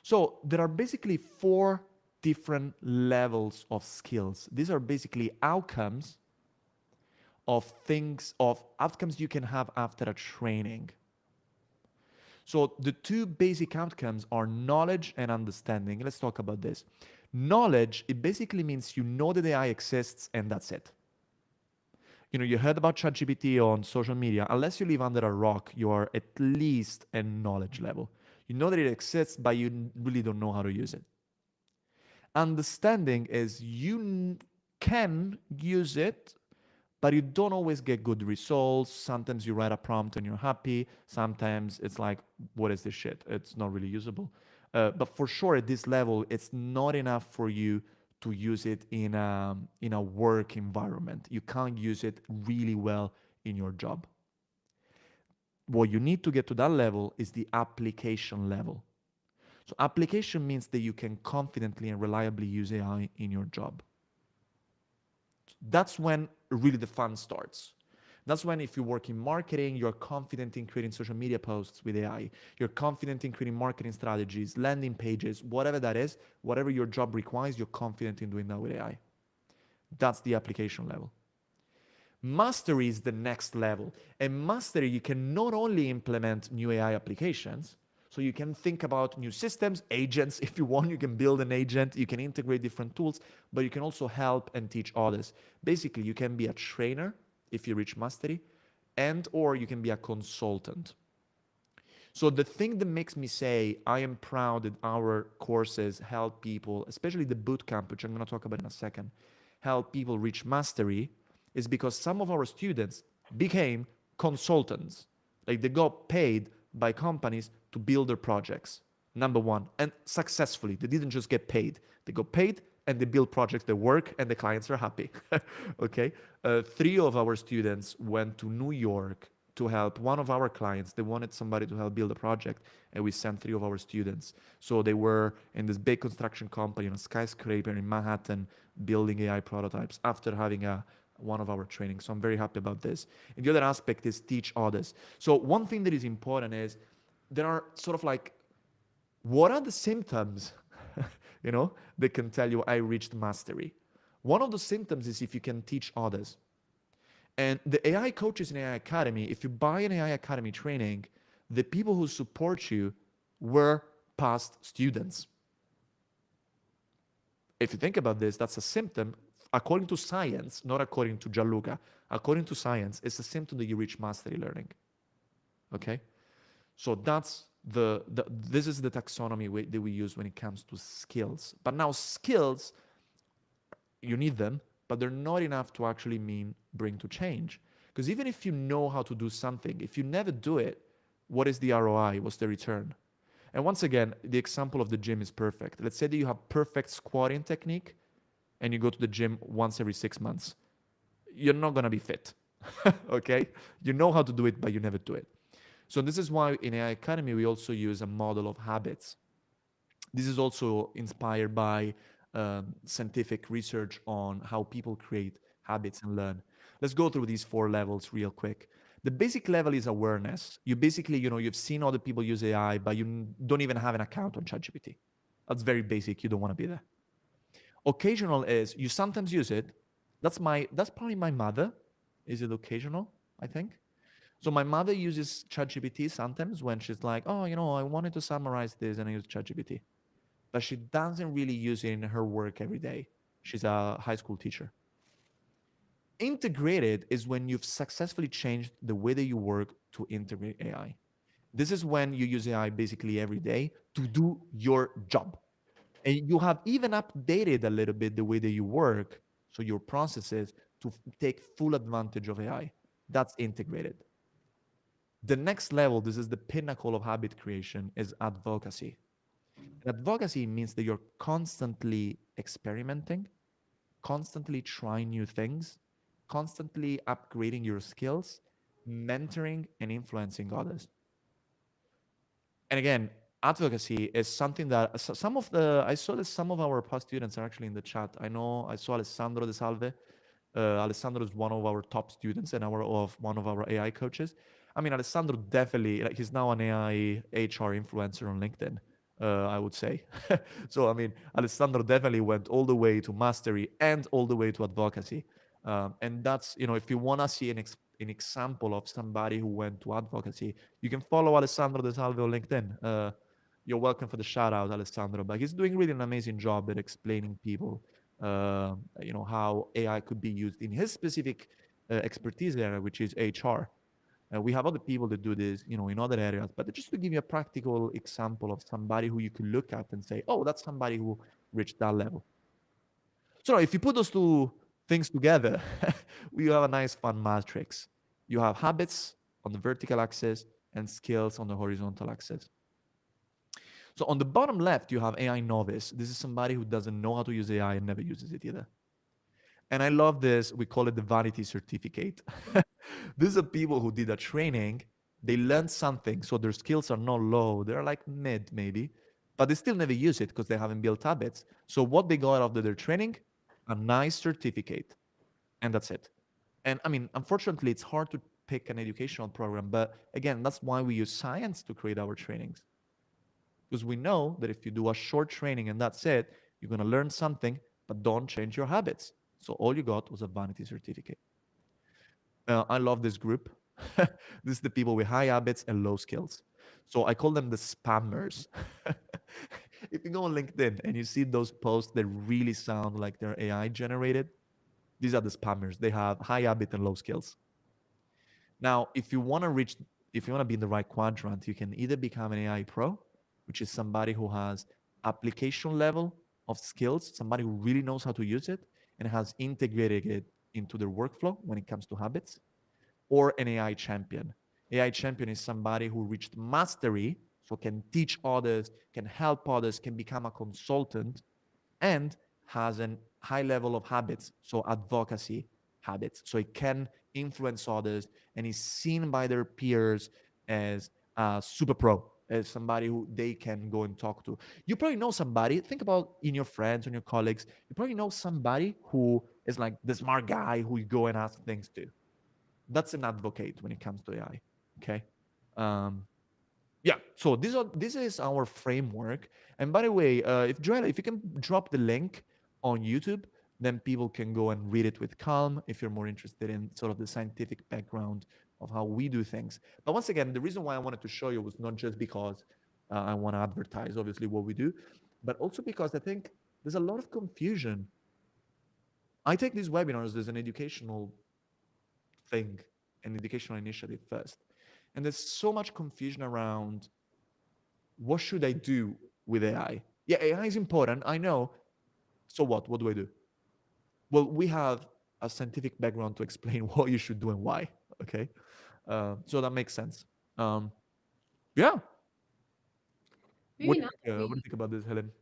Speaker 1: So there are basically 4 different levels of skills. These are basically outcomes you can have after a training. So the 2 basic outcomes are knowledge and understanding. Let's talk about this. Knowledge, it basically means you know that AI exists and that's it. You know, you heard about ChatGPT on social media. Unless you live under a rock, you are at least a knowledge level. You know that it exists, but you really don't know how to use it. Understanding is you can use it, but you don't always get good results. Sometimes you write a prompt and you're happy. Sometimes it's like, what is this shit? It's not really usable. But for sure, at this level, it's not enough for you to use it in a work environment. You can't use it really well in your job. What you need to get to that level is the application level. So application means that you can confidently and reliably use AI in your job. That's when really the fun starts. That's when, if you work in marketing, you're confident in creating social media posts with AI. You're confident in creating marketing strategies, landing pages, whatever that is, whatever your job requires, you're confident in doing that with AI. That's the application level. Mastery is the next level. And mastery, you can not only implement new AI applications, so you can think about new systems, agents. If you want, you can build an agent, you can integrate different tools, but you can also help and teach others. Basically, you can be a trainer if you reach mastery, or you can be a consultant. So the thing that makes me say I am proud that our courses help people, especially the bootcamp, which I'm going to talk about in a second, help people reach mastery, is because some of our students became consultants. Like they got paid by companies to build their projects, number one, and successfully. They didn't just get paid. They got paid and they build projects that work and the clients are happy. Okay? 3 of our students went to New York to help one of our clients. They wanted somebody to help build a project, and we sent 3 of our students. So they were in this big construction company on a skyscraper in Manhattan building AI prototypes after having one of our trainings. So I'm very happy about this. And the other aspect is teach others. So one thing that is important is there are sort of like, what are the symptoms, that can tell you I reached mastery? One of the symptoms is if you can teach others. And the AI coaches in AI Academy, if you buy an AI Academy training, the people who support you were past students. If you think about this, that's a symptom. According to science, not according to Gianluca, according to science, it's a symptom that you reach mastery learning. Okay? So that's this is the taxonomy that we use when it comes to skills. But now skills, you need them, but they're not enough to actually mean bring to change. Because even if you know how to do something, if you never do it, what is the ROI? What's the return? And once again, the example of the gym is perfect. Let's say that you have perfect squatting technique and you go to the gym once every 6 months. You're not going to be fit. Okay? You know how to do it, but you never do it. So this is why in AI Academy, we also use a model of habits. This is also inspired by scientific research on how people create habits and learn. Let's go through these 4 levels real quick. The basic level is awareness. You basically, you've seen other people use AI, but you don't even have an account on ChatGPT. That's very basic. You don't want to be there. Occasional is you sometimes use it. That's probably my mother. Is it occasional? I think. So my mother uses ChatGPT sometimes when she's like, oh, I wanted to summarize this and I use ChatGPT. But she doesn't really use it in her work every day. She's a high school teacher. Integrated is when you've successfully changed the way that you work to integrate AI. This is when you use AI basically every day to do your job. And you have even updated a little bit the way that you work, so your processes, to take full advantage of AI. That's integrated. The next level, this is the pinnacle of habit creation, is advocacy. And advocacy means that you're constantly experimenting, constantly trying new things, constantly upgrading your skills, mentoring and influencing others. And again, advocacy is something that some of the I saw that some of our past students are actually in the chat. I know I saw Alessandro De Salve. Alessandro is one of our top students and one of our AI coaches. I mean, Alessandro definitely, like, he's now an AI HR influencer on LinkedIn. I would say. So I mean, Alessandro definitely went all the way to mastery and all the way to advocacy. And that's, if you want to see an example of somebody who went to advocacy, you can follow Alessandro De Salve on LinkedIn. You're welcome for the shout out, Alessandro. But he's doing really an amazing job at explaining people, how AI could be used in his specific expertise area, which is HR. We have other people that do this, in other areas, but just to give you a practical example of somebody who you could look at and say, oh, that's somebody who reached that level. So if you put those two things together, we have a nice fun matrix. You have habits on the vertical axis and skills on the horizontal axis. So on the bottom left, you have AI novice. This is somebody who doesn't know how to use AI and never uses it either. And I love this. We call it the vanity certificate. These are people who did a training. They learned something, so their skills are not low. They're like mid, maybe, but they still never use it because they haven't built habits. So what they got out of their training? A nice certificate, and that's it. And I mean, unfortunately, it's hard to pick an educational program, but again, that's why we use science to create our trainings. Because we know that if you do a short training and that's it, you're going to learn something, but don't change your habits. So all you got was a vanity certificate. I love this group. This is the people with high habits and low skills. So I call them the spammers. If you go on LinkedIn and you see those posts that really sound like they're AI generated, these are the spammers. They have high habit and low skills. Now, if you want to be in the right quadrant, you can either become an AI pro, which is somebody who has application level of skills, somebody who really knows how to use it and has integrated it into their workflow when it comes to habits, or an AI champion. AI champion is somebody who reached mastery, so can teach others, can help others, can become a consultant, and has a high level of habits, so advocacy habits. So it can influence others and is seen by their peers as a super pro, as somebody who they can go and talk to. You probably know somebody, think about in your friends and your colleagues, you probably know somebody who is like the smart guy who you go and ask things to. That's an advocate when it comes to AI. Okay. Um, yeah. So this is our framework. And by the way, if Joella, if you can drop the link on YouTube, then people can go and read it with calm if you're more interested in sort of the scientific background of how we do things. But once again, the reason why I wanted to show you was not just because I want to advertise, obviously, what we do, but also because I think there's a lot of confusion. I take these webinars as an educational thing, an educational initiative first. And there's so much confusion around what should I do with AI? Yeah, AI is important. I know. So what? What do I do? Well, we have a scientific background to explain what you should do and why. Okay, so that makes sense. Um, yeah.
Speaker 2: Maybe not
Speaker 1: What do you
Speaker 2: we
Speaker 1: think about this, Helen?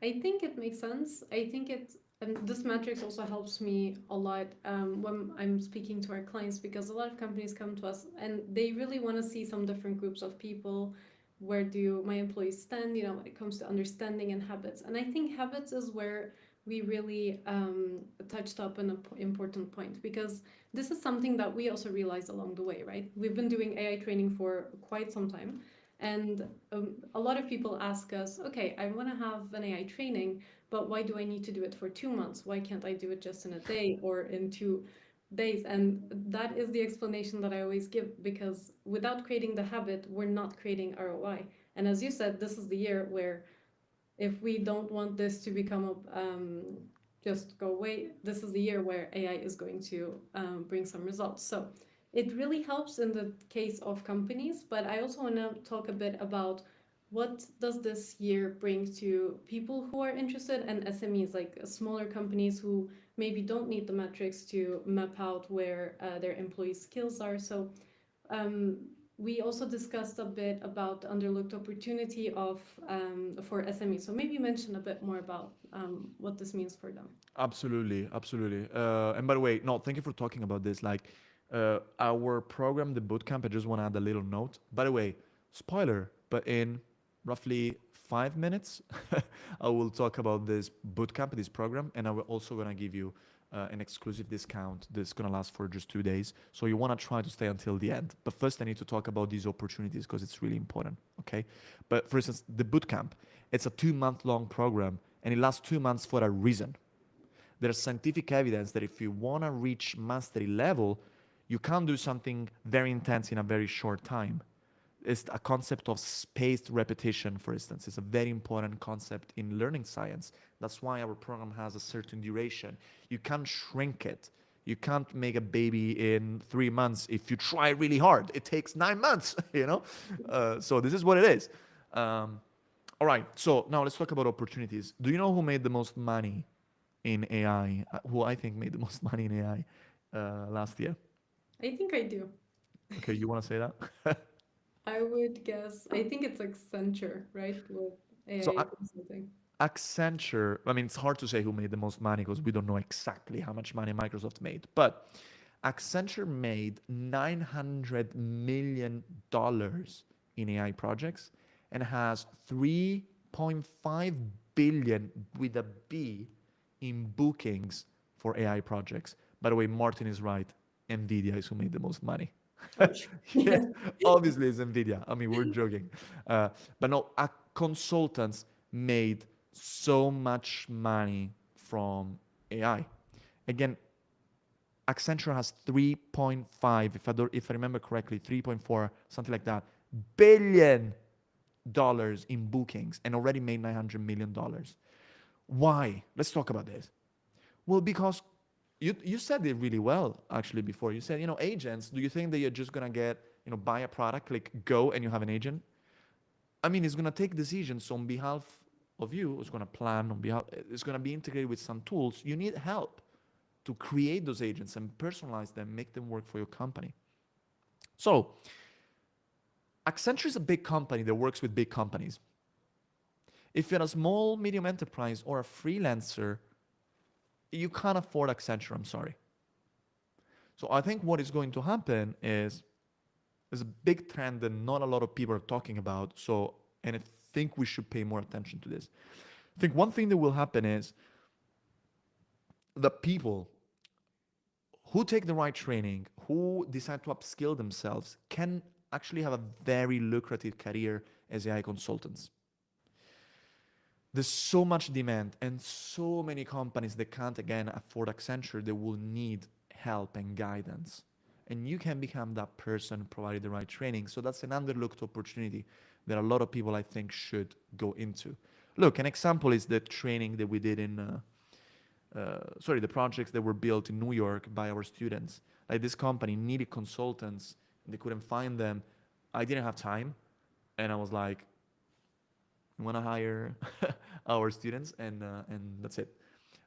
Speaker 2: I think it makes sense. I think it, and this matrix also helps me a lot when I'm speaking to our clients because a lot of companies come to us and they really want to see some different groups of people. Where do my employees stand, when it comes to understanding and habits? And I think habits is where we really touched up on an important point because this is something that we also realized along the way, right? We've been doing AI training for quite some time. And a lot of people ask us, okay, I want to have an AI training, but why do I need to do it for 2 months? Why can't I do it just in a day or in 2 days? And that is the explanation that I always give because without creating the habit, we're not creating ROI. And as you said, this is the year where if we don't want this to become a just go away, this is the year where AI is going to bring some results. So it really helps in the case of companies, but I also want to talk a bit about what does this year bring to people who are interested and SMEs, like smaller companies who maybe don't need the metrics to map out where their employees' skills are. So um, we also discussed a bit about the underlooked opportunity of for SMEs. So maybe mention a bit more about what this means for them.
Speaker 1: Absolutely, absolutely. And by the way, no, thank you for talking about this. Like our program, the bootcamp, I just want to add a little note. By the way, spoiler, but in roughly 5 minutes, I will talk about this bootcamp, this program, and I will also gonna give you an exclusive discount that's gonna last for just 2 days. So you wanna try to stay until the end. But first, I need to talk about these opportunities because it's really important. Okay. But for instance, the bootcamp, it's a 2 month long program, and it lasts 2 months for a reason. There's scientific evidence that if you want to reach mastery level, you can't do something very intense in a very short time. It's a concept of spaced repetition, for instance. It's a very important concept in learning science. That's why our program has a certain duration. You can't shrink it. You can't make a baby in 3 months if you try really hard. It takes 9 months, you know? So this is what it is. Um, all right, so now let's talk about opportunities. Do you know who made the most money in AI, who I think made the most money in AI last year?
Speaker 2: I think I do.
Speaker 1: Okay, you want to say that?
Speaker 2: I would guess. I think it's Accenture, right, with
Speaker 1: So
Speaker 2: AI consulting.
Speaker 1: Accenture, I mean, it's hard to say who made the most money because we don't know exactly how much money Microsoft made, but Accenture made $900 million in AI projects and has 3.5 billion with a B in bookings for AI projects. By the way, Martin is right. Nvidia is who made the most money.
Speaker 2: Oh, sure.
Speaker 1: Yeah,
Speaker 2: Yeah.
Speaker 1: obviously it's Nvidia. I mean, we're joking. But no, consultants made so much money from AI. Again, Accenture has 3.5, if I remember correctly, 3.4, something like that, billion dollars in bookings and already made $900 million. Why? Let's talk about this. Well, because you said it really well actually before. You said, agents, do you think that you're just gonna get, buy a product, click go, and you have an agent? I mean, it's gonna take decisions on behalf of you, it's gonna plan on behalf, it's gonna be integrated with some tools. You need help to create those agents and personalize them, make them work for your company. So, Accenture is a big company that works with big companies. If you're a small, medium enterprise or a freelancer, you can't afford Accenture, I'm sorry. So I think what is going to happen is there's a big trend that not a lot of people are talking about. So, and I think we should pay more attention to this. I think one thing that will happen is the people who take the right training, who decide to upskill themselves, can actually have a very lucrative career as AI consultants. There's so much demand and so many companies that can't again afford Accenture, they will need help and guidance. And you can become that person provided the right training. So that's an underlooked opportunity that a lot of people I think should go into. Look, an example is the training that we did in the projects that were built in New York by our students. Like this company needed consultants, and they couldn't find them. I didn't have time, and I was like, We want to hire our students, and that's it.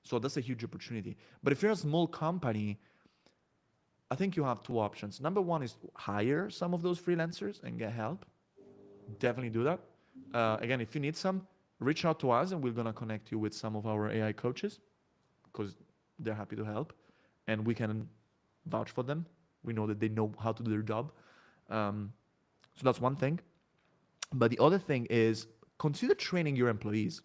Speaker 1: So that's a huge opportunity. But if you're a small company, I think you have two options. Number one is hire some of those freelancers and get help. Definitely do that. Again, if you need some, reach out to us and we're gonna connect you with some of our AI coaches because they're happy to help, and we can vouch for them. We know that they know how to do their job. Um, so that's one thing. But the other thing is consider training your employees.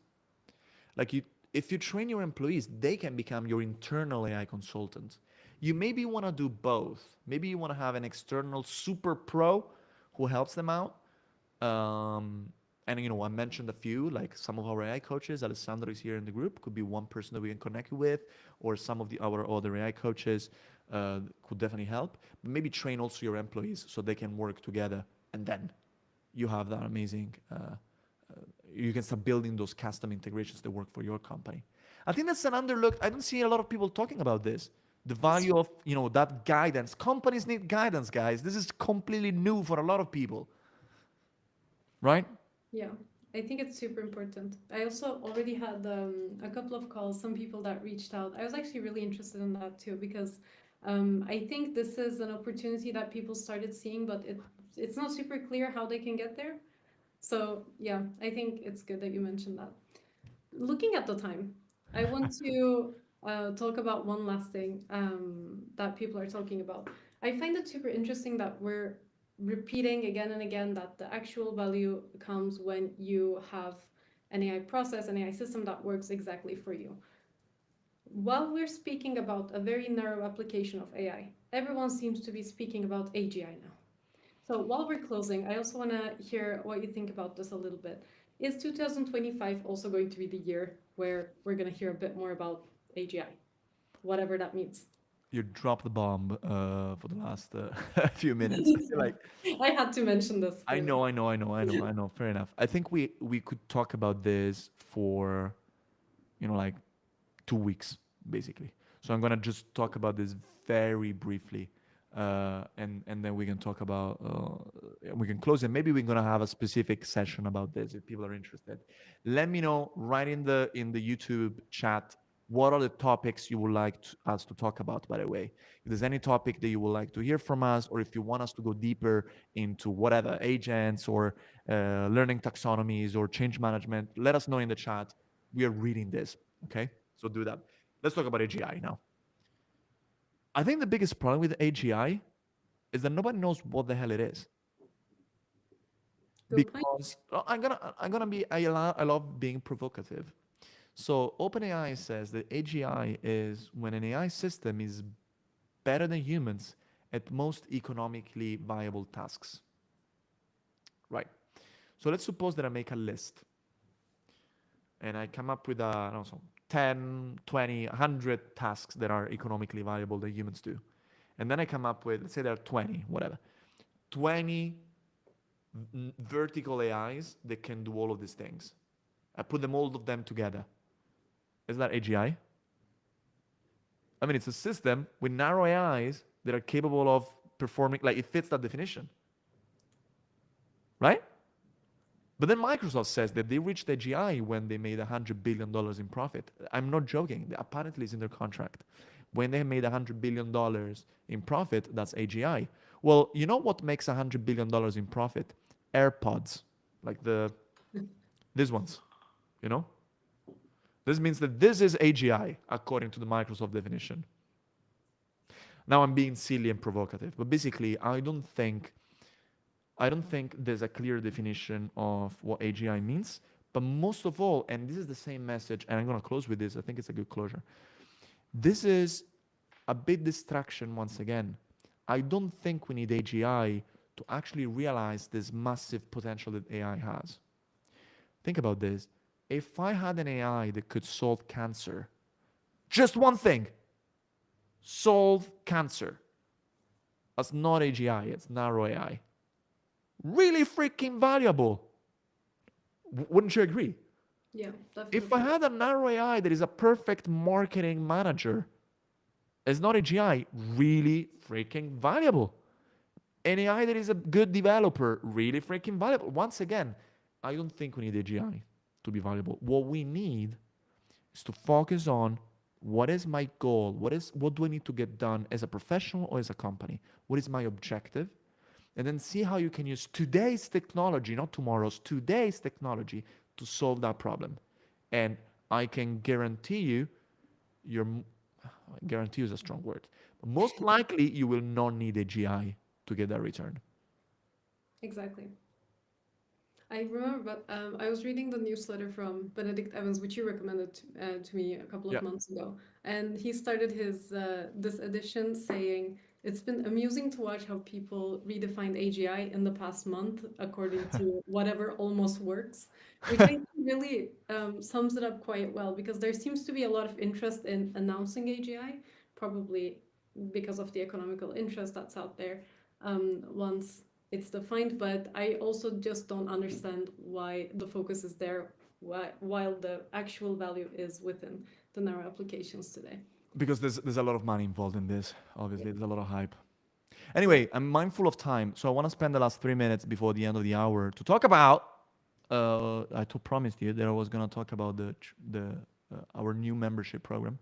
Speaker 1: Like if you train your employees, they can become your internal AI consultant. You maybe want to do both. Maybe you want to have an external super pro who helps them out. And I mentioned a few, like some of our AI coaches. Alessandro is here in the group. Could be one person that we can connect you with, or some of our other AI coaches could definitely help. But maybe train also your employees so they can work together, and then you have that amazing you can start building those custom integrations that work for your company. I think that's an underlooked. I don't see a lot of people talking about this. The
Speaker 2: That's
Speaker 1: value of that guidance. Companies need guidance, guys. This is completely new for a lot of people, right?
Speaker 2: Yeah, I think it's super important. I also already had a couple of calls, some people that reached out. I was actually really interested in that too because I think this is an opportunity that people started seeing, but it's not super clear how they can get there. So yeah, I think it's good that you mentioned that. Looking at the time, I want to talk about one last thing that people are talking about. I find it super interesting that we're repeating again and again that the actual value comes when you have an AI process, an AI system that works exactly for you. While we're speaking about a very narrow application of AI, everyone seems to be speaking about AGI now. So while we're closing, I also want to hear what you think about this a little bit. Is 2025 also going to be the year where we're going to hear a bit more about AGI, whatever that means?
Speaker 1: You dropped the bomb for the last few minutes. I feel like
Speaker 2: I had to mention this
Speaker 1: I
Speaker 2: for
Speaker 1: know, I know, I know, I know, I know. Fair enough. I think we could talk about this for like 2 weeks basically. So I'm gonna just talk about this very briefly, and then we can talk about we can close it. Maybe we're gonna have a specific session about this if people are interested. Let me know right in the YouTube chat what are the topics you would like us to talk about. By the way, if there's any topic that you would like to hear from us, or if you want us to go deeper into whatever agents or learning taxonomies or change management, let us know in the chat. We are reading this. Okay, so do that. Let's talk about AGI now. I think the biggest problem with AGI is that nobody knows what the hell it is.
Speaker 2: good point.
Speaker 1: Because I'm gonna be I love being provocative. So OpenAI says that AGI is when an AI system is better than humans at most economically viable tasks. Right. So let's suppose that I make a list and I come up with I don't know, 10, 20, 100 tasks that are economically viable that humans do. And then I come up with, let's say there are 20, whatever, 20 vertical AIs that can do all of these things. I put them all of them together. Is that AGI? I mean, it's a system with narrow AIs that are capable of performing, like it fits that definition, right? But then Microsoft says that they reached AGI when they made $100 billion in profit. I'm not joking. Apparently, it's in their contract. When they made $100 billion in profit, that's AGI. Well, you know what makes $100 billion in profit? AirPods, like these ones, you know? This means that this is AGI according to the Microsoft definition. Now I'm being silly and provocative, but basically, I don't think there's a clear definition of what AGI means. But most of all, and this is the same message, and I'm going to close with this, I think it's a good closure. This is a big distraction once again. I don't think we need AGI to actually realize this massive potential that AI has. Think about this. If I had an AI that could solve cancer, just one thing, solve cancer. That's not AGI, it's narrow AI. Really freaking valuable. Wouldn't you agree?
Speaker 2: Yeah,
Speaker 1: If I
Speaker 2: definitely.
Speaker 1: had a narrow AI that is a perfect marketing manager, it's not AGI, really freaking valuable. An AI that is a good developer, really freaking valuable. Once again, I don't think we need AGI. to be valuable. What we need is to focus on what is my goal, what do I need to get done as a professional or as a company, what is my objective, and then see how you can use today's technology, not tomorrow's, today's technology to solve that problem. And I can guarantee you, your guarantee is a strong word, but most likely you will not need AGI to get that return.
Speaker 2: Exactly. I remember, but I was reading the newsletter from Benedict Evans, which you recommended to me a couple of
Speaker 1: Yeah.
Speaker 2: months ago, and he started his this edition saying it's been amusing to watch how people redefined AGI in the past month according to whatever almost works, which I think really sums it up quite well because there seems to be a lot of interest in announcing AGI, probably because of the economical interest that's out there. Once it's defined, but I also just don't understand why the focus is there while the actual value is within the narrow applications today.
Speaker 1: Because there's a lot of money involved in this. Obviously, there's a lot of hype.
Speaker 2: Yeah.
Speaker 1: Anyway, I'm mindful of time, so I want to spend the last 3 minutes before the end of the hour to talk about. Promised you that I was gonna talk about the our new membership program,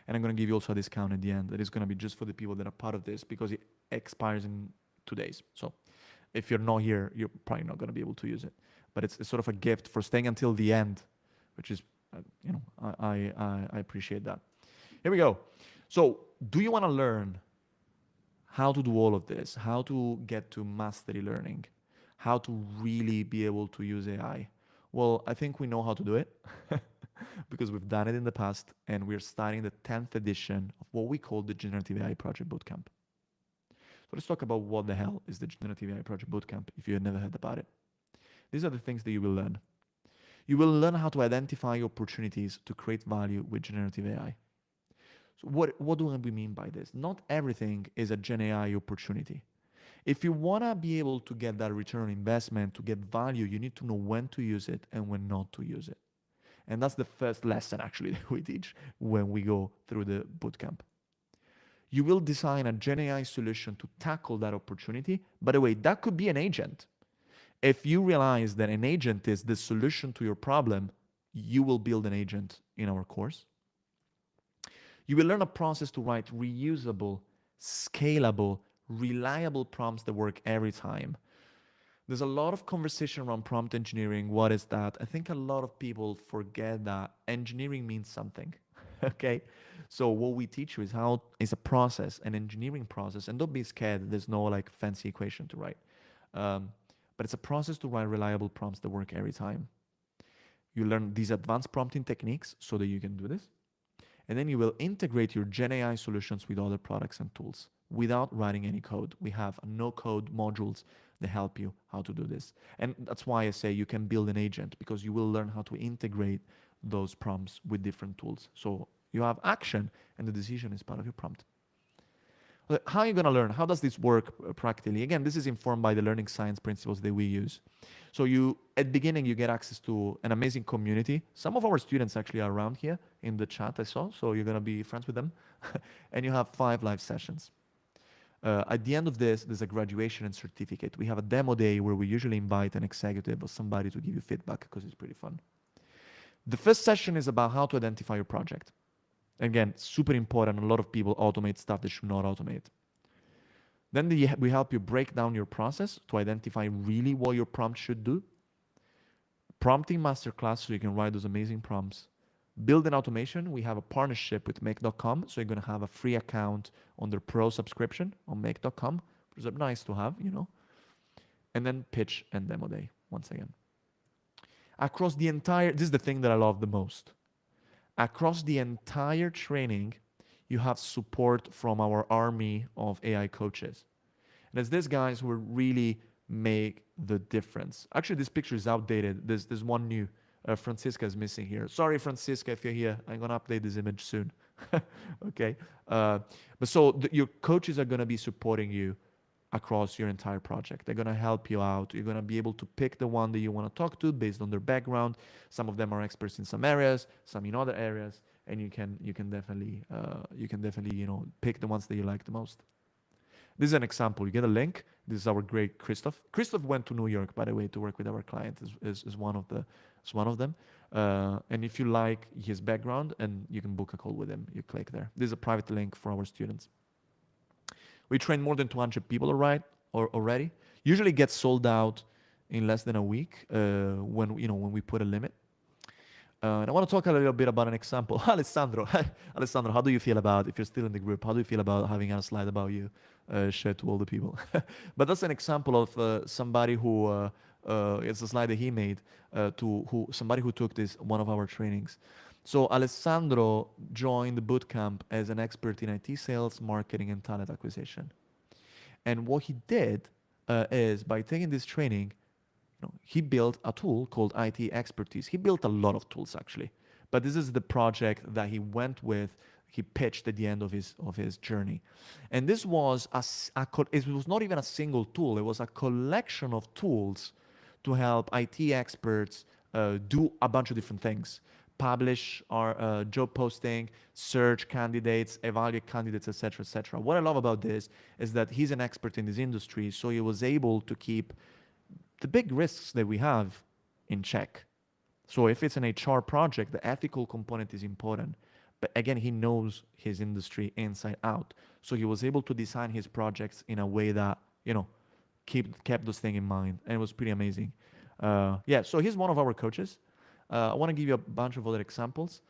Speaker 1: and I'm gonna give you also a discount at the end. That is gonna be just for the people that are part of this because it expires in 2 days. So if you're not here, you're probably not gonna be able to use it. But it's sort of a gift for staying until the end, which is, I appreciate that. Here we go. So, do you want to learn how to do all of this, how to get to mastery learning, how to really be able to use AI? Well, I think we know how to do it because we've done it in the past, and we're starting the 10th edition of what we call the Generative AI Project Bootcamp. So let's talk about what the hell is the Generative AI Project Bootcamp if you had never heard about it. These are the things that you will learn. You will learn how to identify opportunities to create value with generative AI. So what do we mean by this? Not everything is a Gen AI opportunity. If you want to be able to get that return on investment, to get value, you need to know when to use it and when not to use it. And that's the first lesson actually that we teach when we go through the bootcamp. You will design a Gen AI solution to tackle that opportunity. By the way, that could be an agent. If you realize that an agent is the solution to your problem, you will build an agent in our course. You will learn a process to write reusable, scalable, reliable prompts that work every time. There's a lot of conversation around prompt engineering. What is that? I think a lot of people forget that engineering means something. Okay? So what we teach you is how is a process, an engineering process, and don't be scared. There's no like fancy equation to write. But it's a process to write reliable prompts that work every time. You learn these advanced prompting techniques so that you can do this. And then you will integrate your Gen AI solutions with other products and tools without writing any code. We have no code modules that help you how to do this. And that's why I say you can build an agent because you will learn how to integrate those prompts with different tools. So you have action and the decision is part of your prompt. How are you going to learn? How does this work practically? Again, this is informed by the learning science principles that we use. So at the beginning, you get access to an amazing community. Some of our students actually are around here in the chat I saw, so you're going to be friends with them. And you have 5 live sessions. At the end of this, there's a graduation and certificate. We have a demo day where we usually invite an executive or somebody to give you feedback because it's pretty fun. The first session is about how to identify your project. Again, super important. A lot of people automate stuff they should not automate. Then we help you break down your process to identify really what your prompt should do. Prompting masterclass so you can write those amazing prompts. Build an automation. We have a partnership with make.com, so you're going to have a free account on their pro subscription on make.com, which is nice to have, And then pitch and demo day, once again. Across the entire, this is the thing that I love the most. Across the entire training, you have support from our army of AI coaches. And it's these guys who really make the difference. Actually, this picture is outdated. There's one new. Francisca is missing here. Sorry, Francisca, if you're here. I'm going to update this image soon. Okay. But so your coaches are going to be supporting you across your entire project. They're going to help you out. You're going to be able to pick the one that you want to talk to based on their background. Some of them are experts in some areas, some in other areas, and you can definitely pick the ones that you like the most. This is an example. You get a link. This is our great Christoph. Christoph went to New York, by the way, to work with our client. Is one of the is one of them. And if you like his background, and you can book a call with him, you click there. This is a private link for our students. We train more than 200 people, already. Usually gets sold out in less than a week when we put a limit. And I want to talk a little bit about an example. Alessandro, Alessandro, how do you feel about, if you're still in the group, how do you feel about having a slide about you shared to all the people? But that's an example of somebody who, it's a slide that he made somebody who took this, one of our trainings. So Alessandro joined the bootcamp as an expert in IT sales, marketing, and talent acquisition. And what he did is by taking this training, he built a tool called IT expertise. He built a lot of tools actually, but this is the project that he went with. He pitched at the end of his journey, and this was it was not even a single tool. It was a collection of tools to help IT experts do a bunch of different things. Publish our job posting, search candidates, evaluate candidates, etc., etc. What I love about this is that he's an expert in this industry, so he was able to keep the big risks that we have in check. So if it's an HR project, the ethical component is important. But again, he knows his industry inside out. So he was able to design his projects in a way that, kept those things in mind. And it was pretty amazing. Yeah, so he's one of our coaches. I want to give you a bunch of other examples.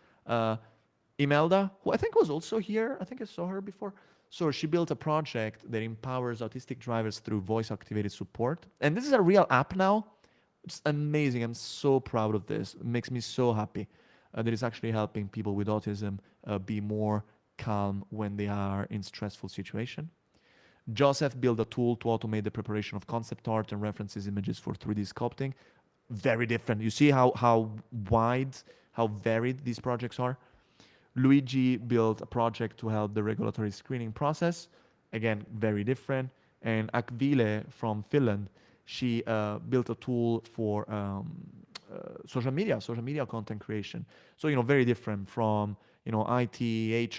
Speaker 1: Imelda, who I think was also here. I think I saw her before. So she built a project that empowers autistic drivers through voice-activated support. And this is a real app now. It's amazing. I'm so proud of this. It makes me so happy that it's actually helping people with autism be more calm when they are in stressful situation. Joseph built a tool to automate the preparation of concept art and references images for 3D sculpting. Very different. You see how wide, how varied these projects are. Luigi built a project to help the regulatory screening process. Again, very different. And Akvile from Finland, she built a tool for social media content creation. So, very different from, IT,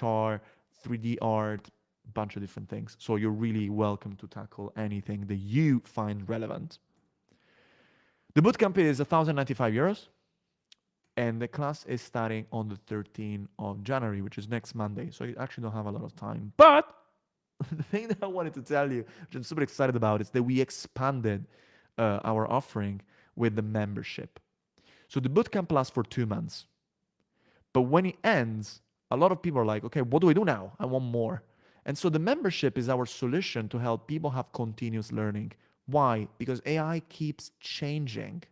Speaker 1: HR, 3D art, bunch of different things. So you're really welcome to tackle anything that you find relevant. The bootcamp is 1,095 euros. And the class is starting on the 13th of January, which is next Monday. So you actually don't have a lot of time. But the thing that I wanted to tell you, which I'm super excited about, is that we expanded our offering with the membership. So the bootcamp lasts for 2 months. But when it ends, a lot of people are like, okay, what do I do now? I want more. And so the membership is our solution to help people have continuous learning. Why? Because AI keeps changing.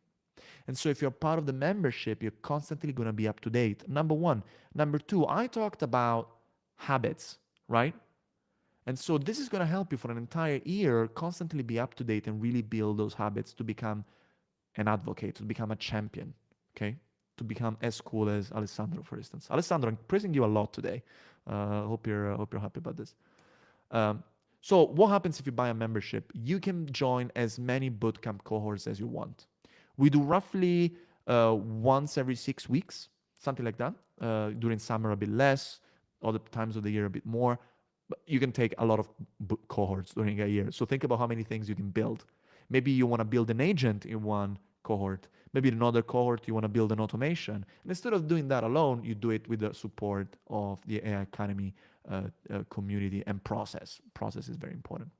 Speaker 1: And so if you're part of the membership, you're constantly going to be up to date. Number one. Number two, I talked about habits, right? And so this is going to help you for an entire year constantly be up to date and really build those habits to become an advocate, to become a champion, okay? To become as cool as Alessandro, for instance. Alessandro, I'm praising you a lot today. Hope you're happy about this. So what happens if you buy a membership? You can join as many bootcamp cohorts as you want. We do roughly once every 6 weeks, something like that. During summer, a bit less. Other times of the year, a bit more. But you can take a lot of cohorts during a year. So think about how many things you can build. Maybe you want to build an agent in one cohort. Maybe in another cohort, you want to build an automation. And instead of doing that alone, you do it with the support of the AI Academy community and process. Process is very important.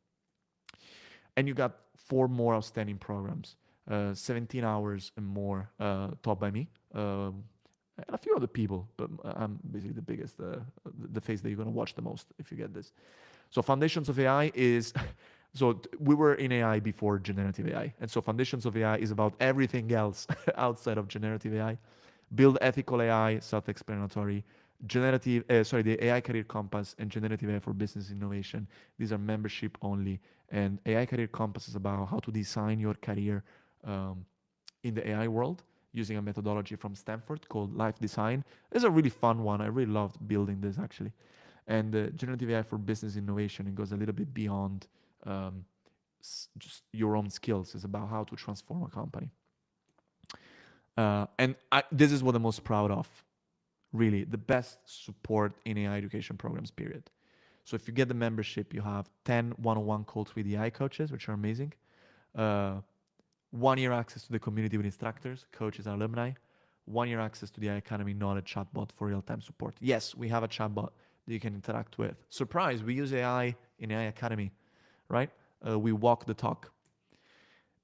Speaker 1: And you got 4 more outstanding programs. 17 hours and more taught by me. And a few other people, but I'm basically the biggest, the face that you're going to watch the most if you get this. So Foundations of AI is, we were in AI before generative AI. And so Foundations of AI is about everything else outside of generative AI. Build ethical AI, self-explanatory. The AI Career Compass and Generative AI for Business Innovation. These are membership only. And AI Career Compass is about how to design your career in the AI world using a methodology from Stanford called Life Design. It's a really fun one. I really loved building this actually. And Generative AI for Business Innovation, it goes a little bit beyond just your own skills. It's about how to transform a company. This is what I'm most proud of. Really, the best support in AI education programs, period. So if you get the membership, you have 10 one-on-one calls with AI coaches, which are amazing. Uh, 1 year access to the community with instructors, coaches, and alumni. 1 year access to the AI Academy knowledge chatbot for real-time support. Yes, we have a chatbot that you can interact with. Surprise, we use AI in AI Academy, right? We walk the talk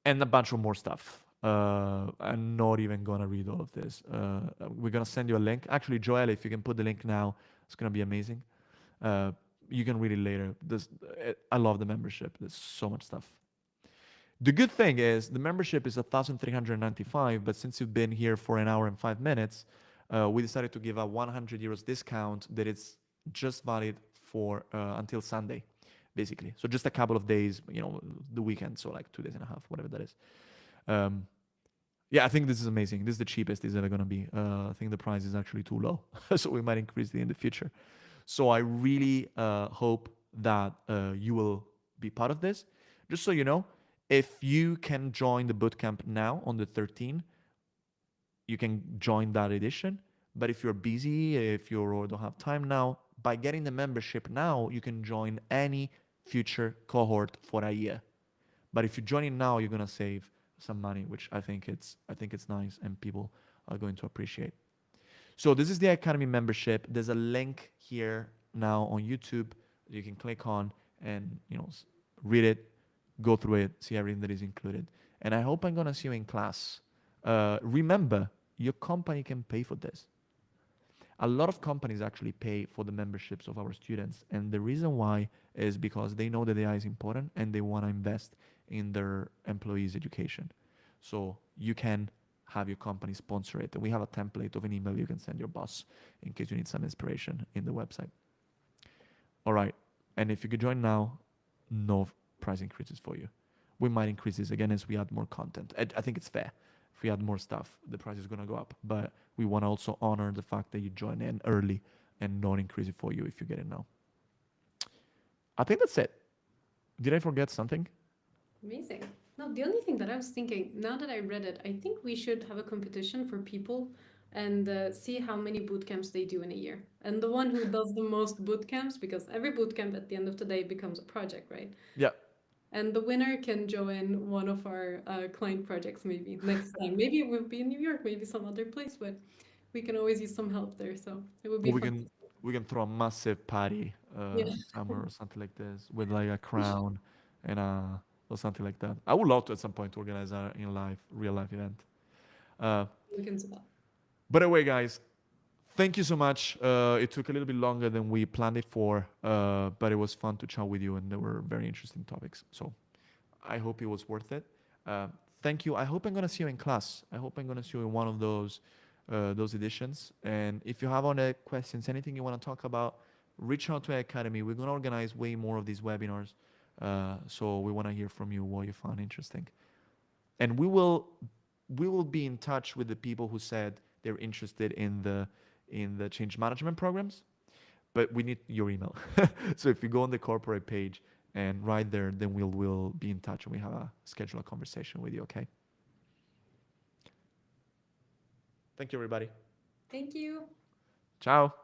Speaker 1: and a bunch of more stuff. I'm not even gonna read all of this. We're gonna send you a link. Actually, Joel, if you can put the link now, it's gonna be amazing. Uh, you can read it later. I love the membership. There's so much stuff. The good thing is the membership is 1,395, but since you've been here for an hour and 5 minutes, we decided to give a 100 euros discount that is just valid for until Sunday, basically. So just a couple of days, the weekend, so like 2 days and a half, whatever that is. Um, yeah, I think this is amazing. This is the cheapest it's ever gonna be. I think the price is actually too low, so we might increase it in the future. So I really hope that you will be part of this. Just so you know, if you can join the bootcamp now on the 13th, you can join that edition. But if you're busy, if you don't have time now, by getting the membership now, you can join any future cohort for a year. But if you join it now, you're gonna save some money, which I think it's nice and people are going to appreciate. So this is the Academy membership. There's a link here now on YouTube that you can click on and read it, go through it, see everything that is included. And I hope I'm gonna see you in class. Remember, your company can pay for this. A lot of companies actually pay for the memberships of our students, and the reason why is because they know that AI is important and they want to invest in their employees' education. So you can have your company sponsor it. And we have a template of an email you can send your boss in case you need some inspiration in the website. All right. And if you could join now, no price increases for you. We might increase this again as we add more content. I think it's fair. If we add more stuff, the price is going to go up. But we want to also honor the fact that you join in early and not increase it for you if you get it now. I think that's it. Did I forget something?
Speaker 2: Amazing. No, the only thing that I was thinking, now that I read it, I think we should have a competition for people and see how many boot camps they do in a year. And the one who does the most boot camps, because every boot camp at the end of the day becomes a project, right?
Speaker 1: Yeah.
Speaker 2: And the winner can join one of our client projects maybe next time. Maybe it will be in New York, maybe some other place, but we can always use some help there. So it would be
Speaker 1: Or we
Speaker 2: fun.
Speaker 1: can we can throw a massive party
Speaker 2: Yeah.
Speaker 1: summer or something like this with like a crown and or something like that. I would love to at some point to organize a real life event. Uh,
Speaker 2: Look into that.
Speaker 1: by the way, guys, thank you so much. It took a little bit longer than we planned it for, but it was fun to chat with you, and there were very interesting topics. So I hope it was worth it. Uh, Thank you. I hope I'm gonna see you in class. I hope I'm gonna see you in one of those editions. And if you have other questions, anything you want to talk about, reach out to our academy. We're gonna organize way more of these webinars. So we want to hear from you what you found interesting, and we will be in touch with the people who said they're interested in the change management programs, but we need your email. So if you go on the corporate page and right there, then we'll be in touch and we have a schedule a conversation with you. Okay. Thank you, everybody.
Speaker 2: Thank you.
Speaker 1: Ciao.